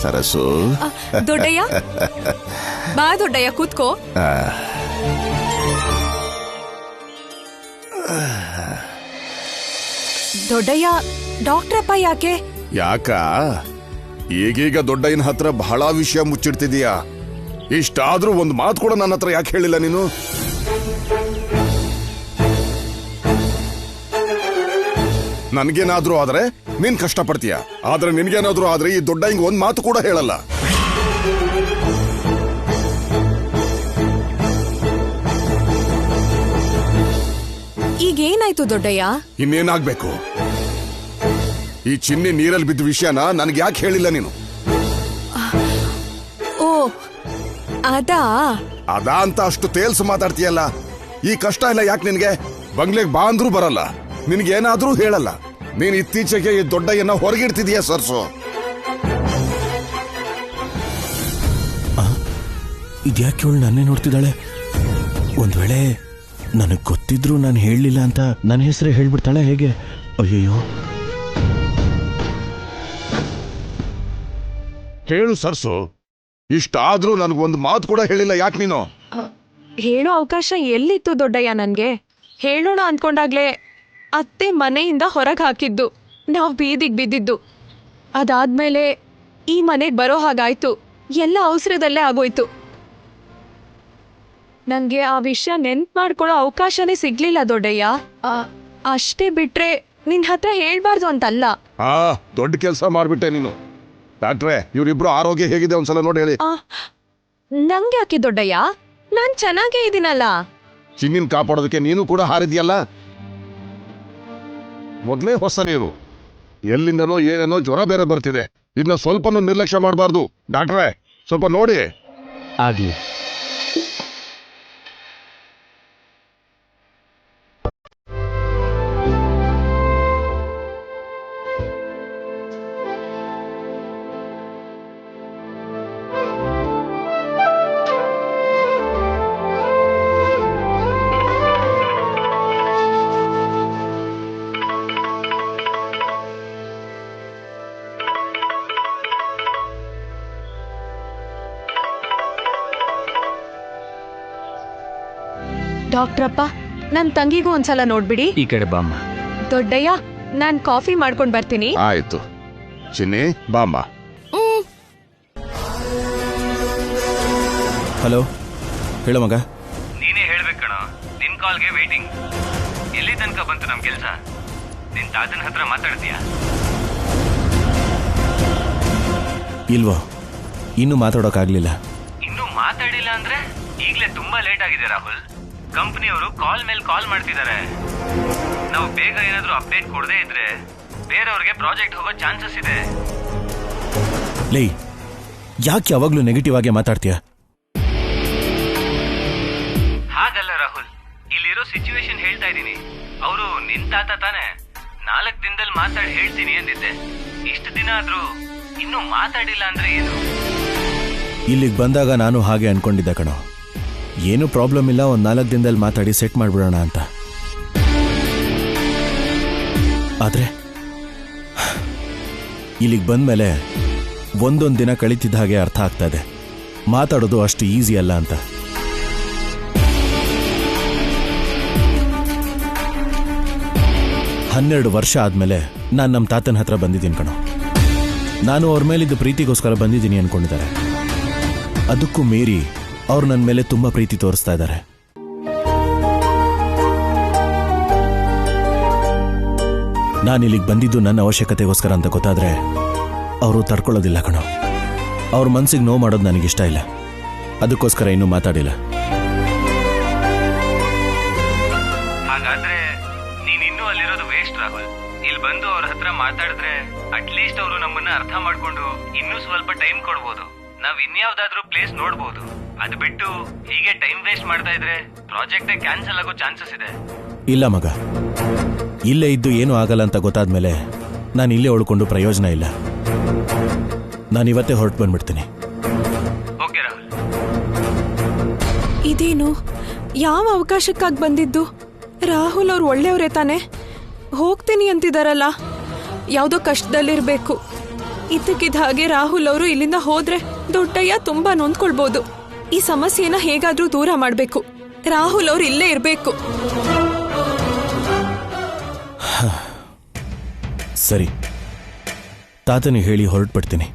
ಸರಸು, ದೊಡ್ಡಯ್ಯ ಬಾ ದೊಡ್ಡಯ್ಯ, ಕೂತ್ಕೋ. ದೊಡ್ಡಯ್ಯ, ಡಾಕ್ಟ್ರಪ್ಪ ಯಾಕೆ? ಯಾಕ ಈಗೀಗ ದೊಡ್ಡಯ್ಯನ ಹತ್ರ ಬಹಳ ವಿಷಯ ಮುಚ್ಚಿಡ್ತಿದೀಯಾ? ಇಷ್ಟಾದ್ರೂ ಒಂದು ಮಾತು ಕೂಡ ನನ್ನ ಹತ್ರ ಯಾಕೆ ಹೇಳಿಲ್ಲ ನೀನು? ನನ್ಗೇನಾದ್ರೂ ಆದ್ರೆ ನೀನ್ ಕಷ್ಟಪಡ್ತೀಯ, ಆದ್ರೆ ನಿನ್ಗೇನಾದ್ರೂ ಆದ್ರೆ ಈ ದೊಡ್ಡಯ್ಯಂಗ್ ಒಂದ್ ಮಾತು ಕೂಡ ಹೇಳಲ್ಲ. ಈಗೇನಾಯ್ತು ದೊಡ್ಡಯ್ಯ? ಇನ್ನೇನಾಗ್ಬೇಕು? ಈ ಚಿನ್ನಿ ನೀರಲ್ಲಿ ಬಿದ್ದ ವಿಷಯನ ನನ್ಗೆ ಯಾಕೆ ಹೇಳಿಲ್ಲ ನೀನು? ಓ ಅದಾ ಅಂತ ಅಷ್ಟು ತೇಲ್ಸು ಮಾತಾಡ್ತೀಯಲ್ಲ. ಈ ಕಷ್ಟ ಇಲ್ಲ ಯಾಕೆ ನಿನ್ಗೆ? ಬಂಗ್ಲೆಗ್ ಬಾ ಅಂದ್ರೂ ಬರಲ್ಲ, ನಿನ್ಗೇನಾದ್ರೂ ಹೇಳಲ್ಲ. ನೀನ್ ಇತ್ತೀಚೆಗೆ ಈ ದೊಡ್ಡಯ್ಯನ ಹೊರಗಿಡ್ತಿದೀಯ ಸರ್ಸು. ಇದ್ಯಾಕೆ ಇವಳು ನನ್ನೇ ನೋಡ್ತಿದ್ದಾಳೆ? ಒಂದ್ ವೇಳೆ ನನಗ್ ಗೊತ್ತಿದ್ರು ನಾನು ಹೇಳಲಿಲ್ಲ ಅಂತ ನನ್ನ ಹೆಸರೇ ಹೇಳ್ಬಿಡ್ತಾಳೆ ಹೇಗೆ? ಅಯ್ಯಯ್ಯೋ. ಹೇಳು ಸರ್ಸು, ಇಷ್ಟಾದ್ರೂ ನನಗೊಂದು ಮಾತು ಕೂಡ ಹೇಳಿಲ್ಲ ಯಾಕೆ ನೀನು? ಹೇಳೋ ಅವಕಾಶ ಎಲ್ಲಿತ್ತು ದೊಡ್ಡಯ್ಯ ನನ್ಗೆ? ಹೇಳೋಣ ಅನ್ಕೊಂಡಾಗ್ಲೇ ಅತ್ತೆ ಮನೆಯಿಂದ ಹೊರಗೆ ಹಾಕಿದ್ದು, ನಾವು ಬೀದಿಗೆ ಬಿದ್ದಿದ್ದು. ಅದಾದ್ಮೇಲೆ ಈ ಮನೆಗೆ ಬರೋ ಹಾಗಾಯ್ತು. ಎಲ್ಲ ಅವಸರದಲ್ಲೇ ಆಗೋಯ್ತು. ನಂಗೆ ಆ ವಿಷಯ ನೆನ್ಪು ಮಾಡ್ಕೊಳ್ಳೋ ಅವಕಾಶನೇ ಸಿಗ್ಲಿಲ್ಲ ದೊಡ್ಡಯ್ಯ. ಅಷ್ಟೇ ಬಿಟ್ರೆ ನಿನ್ ಹತ್ರ ಹೇಳ್ಬಾರ್ದು ಅಂತಲ್ಲ. ದೊಡ್ಡ ಕೆಲಸ ಮಾಡ್ಬಿಟ್ಟೆ ನೀನು. ಡಾಕ್ಟ್ರೆ, ಇವ್ರಿಬ್ರು ಆರೋಗ್ಯ ಹೇಗಿದೆ ಒಂದ್ಸಲ ನೋಡಿ ಹೇಳಿ. ನಂಗೆ ಯಾಕೆ ದೊಡ್ಡಯ್ಯ? ನಾನ್ ಚೆನ್ನಾಗೇ ಇದೀನಲ್ಲ. ಚಿನ್ನಿನ ಕಾಪಾಡೋದಕ್ಕೆ ನೀನು ಕೂಡ ಹಾರಿದ್ಯಲ್ಲ. ಮೊದಲೇ ಹೊಸ ನೀರು, ಎಲ್ಲಿಂದನೋ ಏನೇನೋ ಜ್ವರ ಬೇರೆ ಬರ್ತಿದೆ. ಇದನ್ನ ಸ್ವಲ್ಪನೂ ನಿರ್ಲಕ್ಷ್ಯ ಮಾಡಬಾರ್ದು. ಡಾಕ್ಟ್ರೆ, ಸ್ವಲ್ಪ ನೋಡಿ. ಆಗ್ಲಿ. ಡಾಕ್ಟ್ರಪ್ಪ, ನನ್ ತಂಗಿಗೂ ಒಂದ್ಸಲ ನೋಡ್ಬಿಡಿ. ಈ ಕಡೆ ಬಾಮ್ಮ. ದೊಡ್ಡಯ್ಯ, ನಾನ್ ಕಾಫಿ ಮಾಡ್ಕೊಂಡ್ ಬರ್ತೀನಿ. ಆಯ್ತು ಚಿನ್ನಿ, ಬಾಮ್ಮ. ಹಲೋ, ಹೇಳ ಮಗ. ನೀನೇ ಹೇಳ್ಬೇಕು ಕಣ, ನಿನ್ ಕಾಲ್ಗೆ ವೇಟಿಂಗ್. ಎಲ್ಲಿ ತನಕ ಬಂತು ನಮ್ ಕೆಲ್ಸ? ನಿನ್ ತಾತನ ಹತ್ರ ಮಾತಾಡ್ತೀಯಾ? ಇಲ್ವೋ, ಇನ್ನೂ ಮಾತಾಡೋಕ್ಕಾಗ್ಲಿಲ್ಲ. ಇನ್ನೂ ಮಾತಾಡಿಲ್ಲ ಅಂದ್ರೆ ಈಗ್ಲೇ ತುಂಬಾ ಲೇಟ್ ಆಗಿದೆ ರಾಹುಲ್. ಕಂಪನಿಯವರು ಕಾಲ್ ಮೇಲೆ ಕಾಲ್ ಮಾಡ್ತಿದ್ದಾರೆ. ನಾವು ಬೇಗ ಏನಾದ್ರೂ ಅಪ್ಡೇಟ್ ಕೊಡದೇ ಇದ್ರೆ ಬೇರೆಯವ್ರಿಗೆ ಪ್ರಾಜೆಕ್ಟ್ ಹೋಗೋ ಚಾನ್ಸಸ್ ಇದೆ. ಲೇ, ಯಾಕೆ ಯಾವಾಗ್ಲೂ ನೆಗೆಟಿವ್ ಆಗಿ ಮಾತಾಡ್ತೀಯ? ಹಾಗಲ್ಲ ರಾಹುಲ್, ಇಲ್ಲಿರೋ ಸಿಚುವೇಶನ್ ಹೇಳ್ತಾ ಇದ್ದೀನಿ. ಅವರು ನಿನ್ ತಾತ ತಾನೆ, 4 ದಿನದಲ್ಲಿ ಮಾತಾಡಿ ಹೇಳ್ತೀನಿ ಅಂದಿದ್ದೆ. ಇಷ್ಟು ದಿನ ಆದ್ರೂ ಇನ್ನೂ ಮಾತಾಡಿಲ್ಲ ಅಂದ್ರೆ ಏನು? ಇಲ್ಲಿಗೆ ಬಂದಾಗ ನಾನು ಹಾಗೆ ಅನ್ಕೊಂಡಿದ್ದೆ ಕಣೋ. ಏನು ಪ್ರಾಬ್ಲಮ್ ಇಲ್ಲ, ಒಂದು 4 ದಿನದಲ್ಲಿ ಮಾತಾಡಿ ಸೆಟ್ ಮಾಡ್ಬಿಡೋಣ ಅಂತ. ಆದ್ರೆ ಇಲ್ಲಿಗೆ ಬಂದ್ಮೇಲೆ ಒಂದೊಂದು ದಿನ ಕಳೀತಿದ್ದ ಹಾಗೆ ಅರ್ಥ ಆಗ್ತಾ ಇದೆ, ಮಾತಾಡೋದು ಅಷ್ಟು ಈಸಿ ಅಲ್ಲ ಅಂತ. ಹನ್ನೆರಡು ವರ್ಷ ಆದ್ಮೇಲೆ ನಾನು ನಮ್ಮ ತಾತನ ಹತ್ರ ಬಂದಿದ್ದೀನಿ ಕಣೋ. ನಾನು ಅವ್ರ ಮೇಲಿದ್ದ ಪ್ರೀತಿಗೋಸ್ಕರ ಬಂದಿದ್ದೀನಿ ಅನ್ಕೊಂಡಿದ್ದಾರೆ. ಅದಕ್ಕೂ ಮೀರಿ ಅವ್ರು ನನ್ನ ಮೇಲೆ ತುಂಬಾ ಪ್ರೀತಿ ತೋರಿಸ್ತಾ ಇದ್ದಾರೆ. ನಾನಿಲ್ಲಿಗೆ ಬಂದಿದ್ದು ನನ್ನ ಅವಶ್ಯಕತೆಗೋಸ್ಕರ ಅಂತ ಗೊತ್ತಾದ್ರೆ ಅವರು ತಡ್ಕೊಳ್ಳೋದಿಲ್ಲ ಕಣೋ. ಅವ್ರ ಮನ್ಸಿಗೆ ನೋವು ಮಾಡೋದು ನನಗಿಷ್ಟ ಇಲ್ಲ. ಅದಕ್ಕೋಸ್ಕರ ಇನ್ನೂ ಮಾತಾಡಿಲ್ಲ. ಹಾಗಾದ್ರೆ ನೀನಿನ್ನೂ ಅಲ್ಲಿರೋದು ವೇಸ್ಟ್ ರಾಹುಲ್. ಇಲ್ಲಿ ಬಂದು ಅವ್ರ ಹತ್ರ ಮಾತಾಡಿದ್ರೆ ಅಟ್ಲೀಸ್ಟ್ ಅವರು ನಮ್ಮನ್ನ ಅರ್ಥ ಮಾಡ್ಕೊಂಡು ಇನ್ನೂ ಸ್ವಲ್ಪ ಟೈಮ್ ಕೊಡ್ಬೋದು. ನಾವ್ ಇನ್ಯಾವ್ದಾದ್ರೂ ಪ್ಲೇಸ್ ನೋಡ್ಬೋದು. ಅದು ಬಿಟ್ಟು ಹೀಗೆ ಟೈಮ್ ವೇಸ್ಟ್ ಮಾಡ್ತಾ ಇದ್ರೆ ಪ್ರಾಜೆಕ್ಟ್ ಕ್ಯಾನ್ಸಲ್ ಆಗೋ ಚಾನ್ಸಸ್ ಇದೆ. ಇಲ್ಲ ಮಗ, ಇಲ್ಲೇ ಇದ್ದು ಏನೂ ಆಗಲ್ಲ ಅಂತ ಗೊತ್ತಾದ್ಮೇಲೆ ನಾನು ಇಲ್ಲೇ ಉಳ್ಕೊಂಡು ಪ್ರಯೋಜನ ಇಲ್ಲ. ನಾನಿವತ್ತೇ ಹೊರಟು ಬಂದ್ಬಿಡ್ತೀನಿ. ಓಕೆ ರಾಹುಲ್. ಇದೇನು, ಯಾವ ಅವಕಾಶಕ್ಕಾಗಿ ಬಂದಿದ್ದು? ರಾಹುಲ್ ಅವ್ರು ಒಳ್ಳೆಯವರೇ ತಾನೆ? ಹೋಗ್ತೀನಿ ಅಂತಿದಾರಲ್ಲ, ಯಾವುದೋ ಕಷ್ಟದಲ್ಲಿರ್ಬೇಕು. ಇದ್ದಕ್ಕಿದ್ದ ಹಾಗೆ ರಾಹುಲ್ ಅವರು ಇಲ್ಲಿಂದ ಹೋದ್ರೆ ದೊಡ್ಡಯ್ಯ ತುಂಬಾ ನೊಂದ್ಕೊಳ್ಬೋದು. ಈ ಸಮಸ್ಯೆನ ಹೇಗಾದ್ರೂ ದೂರ ಮಾಡ್ಬೇಕು. ರಾಹುಲ್ ಅವ್ರು ಇಲ್ಲೇ ಇರ್ಬೇಕು. ಸರಿ, ತಾತನಿಗೆ ಹೇಳಿ ಹೊರಟ್ಬಿಡ್ತೀನಿ.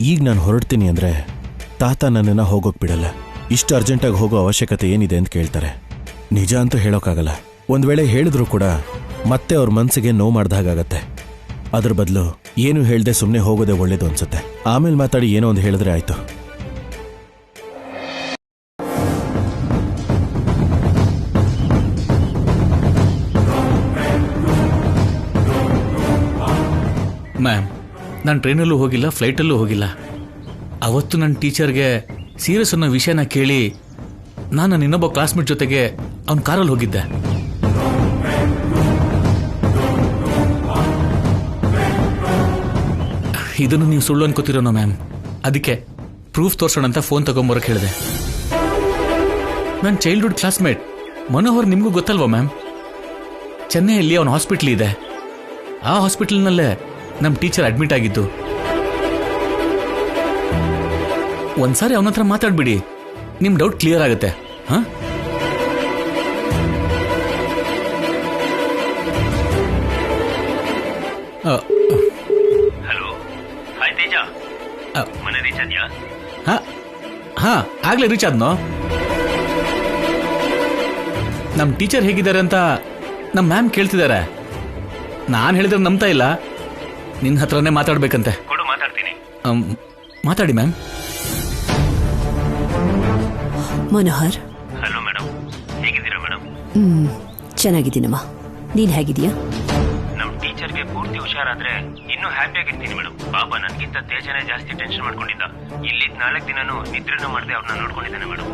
ಈಗ ನಾನು ಹೊರಡ್ತೀನಿ ಅಂದ್ರೆ ತಾತ ನನ್ನನ್ನು ಹೋಗೋಕ್ ಬಿಡಲ್ಲ. ಇಷ್ಟು ಅರ್ಜೆಂಟಾಗಿ ಹೋಗೋ ಅವಶ್ಯಕತೆ ಏನಿದೆ ಅಂತ ಕೇಳ್ತಾರೆ. ನಿಜ ಅಂತೂ ಹೇಳೋಕ್ಕಾಗಲ್ಲ. ಒಂದ್ ವೇಳೆ ಹೇಳಿದ್ರು ಕೂಡ ಮತ್ತೆ ಅವ್ರ ಮನ್ಸಿಗೆ ನೋವು ಮಾಡ್ದಾಗತ್ತೆ. ಅದ್ರ ಬದಲು ಏನು ಹೇಳ್ದೆ ಸುಮ್ಮನೆ ಹೋಗೋದೇ ಒಳ್ಳೇದು ಅನ್ಸುತ್ತೆ. ಆಮೇಲೆ ಮಾತಾಡಿ ಏನೋ ಒಂದು ಹೇಳಿದ್ರೆ ಆಯ್ತು. ಮ್ಯಾಮ್, ನಾನು ಟ್ರೈನಲ್ಲೂ ಹೋಗಿಲ್ಲ, ಫ್ಲೈಟಲ್ಲೂ ಹೋಗಿಲ್ಲ. ಅವತ್ತು ನನ್ನ ಟೀಚರ್ಗೆ ಸೀರಿಯಸ್ ಅನ್ನೋ ವಿಷಯನ ಕೇಳಿ ನಾನು ನನ್ನ ಇನ್ನೊಬ್ಬ ಕ್ಲಾಸ್ಮೇಟ್ ಜೊತೆಗೆ ಅವನ ಕಾರಲ್ಲಿ ಹೋಗಿದ್ದೆ. ಇದನ್ನು ನೀವು ಸುಳ್ಳು ಅನ್ಕೋತಿರೋನೋ ಮ್ಯಾಮ್? ಅದಕ್ಕೆ ಪ್ರೂಫ್ ತೋರ್ಸೋಣ ಅಂತ ಫೋನ್ ತಗೊಂಬರಕ್ಕೆ ಹೇಳಿದೆ. ನನ್ನ ಚೈಲ್ಡ್ಹುಡ್ ಕ್ಲಾಸ್ಮೇಟ್ ಮನೋಹರ್ ನಿಮಗೂ ಗೊತ್ತಲ್ವಾ ಮ್ಯಾಮ್? ಚೆನ್ನೈಯಲ್ಲಿ ಅವನ ಹಾಸ್ಪಿಟ್ಲ್ ಇದೆ. ಆ ಹಾಸ್ಪಿಟಲ್ನಲ್ಲೇ ನಮ್ಮ ಟೀಚರ್ ಅಡ್ಮಿಟ್ ಆಗಿದ್ದು. ಒಂದ್ಸಾರಿ ಅವನ ಹತ್ರ ಮಾತಾಡ್ಬಿಡಿ, ನಿಮ್ ಡೌಟ್ ಕ್ಲಿಯರ್ ಆಗುತ್ತೆ. ಹಾ, ಹಲೋ, ಹಾಯ್ ತೇಜ, ಮನೆ ರೀಚ್ ಆದ್ಯಾ? ಹಾ, ಆಗ್ಲೇ ರೀಚ್ ಆದ್ನೋ. ನಮ್ಮ ಟೀಚರ್ ಹೇಗಿದ್ದಾರೆ ಅಂತ ನಮ್ಮ ಮ್ಯಾಮ್ ಕೇಳ್ತಿದ್ದಾರೆ. ನಾನು ಹೇಳಿದ್ರೆ ನಂಬ್ತಾ ಇಲ್ಲ. ನಿನ್ನ ಹತ್ರನೇ ಮಾತಾಡ್ಬೇಕಂತೆ. ಕೊಡು, ಮಾತಾಡ್ತೀನಿ. ಮಾತಾಡಿ ಮ್ಯಾಮ್. ಮನೋಹರ್. ಹಲೋ ಮೇಡಮ್, ಹೇಗಿದ್ದೀರಾ ಮೇಡಮ್? ಚೆನ್ನಾಗಿದ್ದೀನಮ್ಮ, ನೀನ್ ಹೇಗಿದೀಯಾ? ನಮ್ ಟೀಚರ್ಗೆ ಪೂರ್ತಿ ಹುಷಾರಾದ್ರೆ ಇನ್ನೂ ಹ್ಯಾಪಿ ಆಗಿರ್ತೀನಿ ಮೇಡಮ್. ಪಾಪ ನನ್ಗಿಂತ ತೇಜನೇ ಜಾಸ್ತಿ ಟೆನ್ಷನ್ ಮಾಡ್ಕೊಂಡಿದ್ದ. ಇಲ್ಲಿದ್ 4 ದಿನನೂ ನಿದ್ರೆನೂ ಮಾಡದೆ ಅವ್ರನ್ನ ನೋಡ್ಕೊಂಡಿದ್ದಾನೆ ಮೇಡಮ್.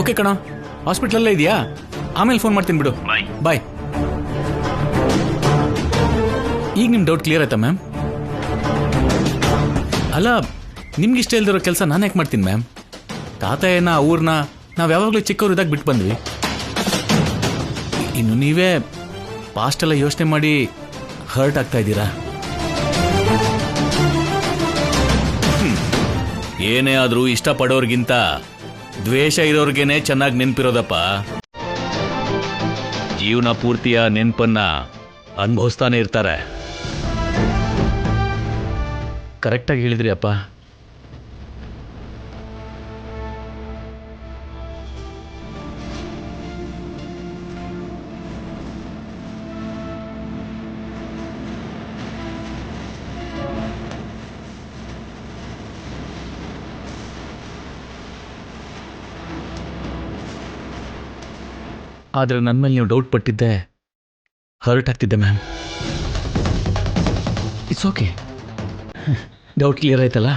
ಓಕೆ ಕಣ, ಹಾಸ್ಪಿಟ್ಲಲ್ಲೇ ಇದೆಯಾ? ಆಮೇಲೆ ಫೋನ್ ಮಾಡ್ತೀನಿ ಬಿಡು. ಬಾಯ್ ಬಾಯ್. ಈಗ ನಿಮ್ ಡೌಟ್ ಕ್ಲಿಯರ್ ಆಯ್ತಾ ಮ್ಯಾಮ್? ಅಲ್ಲ, ನಿಮ್ಗೆ ಇಷ್ಟ ಇಲ್ದಿರೋ ಕೆಲಸ ನಾನು ಯಾಕೆ ಮಾಡ್ತೀನಿ ಮ್ಯಾಮ್? ತಾತಯ್ಯನ ಊರ್ನ ನಾವು ಯಾವಾಗಲೂ ಚಿಕ್ಕವ್ರು ಇದ್ದಾಗ ಬಿಟ್ಟು ಬಂದ್ವಿ. ಇನ್ನು ನೀವೇ ಪಾಸ್ಟ್ ಎಲ್ಲ ಯೋಚನೆ ಮಾಡಿ ಹರ್ಟ್ ಆಗ್ತಾ ಇದ್ದೀರಾ. ಏನೇ ಆದ್ರೂ ಇಷ್ಟಪಡೋರ್ಗಿಂತ ದ್ವೇಷ ಇರೋರ್ಗೇನೆ ಚೆನ್ನಾಗಿ ನೆನ್ಪಿರೋದಪ್ಪ. ಜೀವನ ಪೂರ್ತಿಯ ನೆನ್ಪನ್ನ ಅನುಭವಿಸ್ತಾನೆ ಇರ್ತಾರೆ. ಕರೆಕ್ಟಾಗಿ ಹೇಳಿದ್ರಿ ಅಪ್ಪ. ಆದರೆ ನನ್ನ ಮೇಲೆ ನೀವು ಡೌಟ್ ಪಟ್ಟಿದ್ದೆ ಹರ್ಟ್ ಆಗ್ತಿದ್ದೆ ma'am. It's okay, doubt clear ಆಯ್ತಲ್ಲ.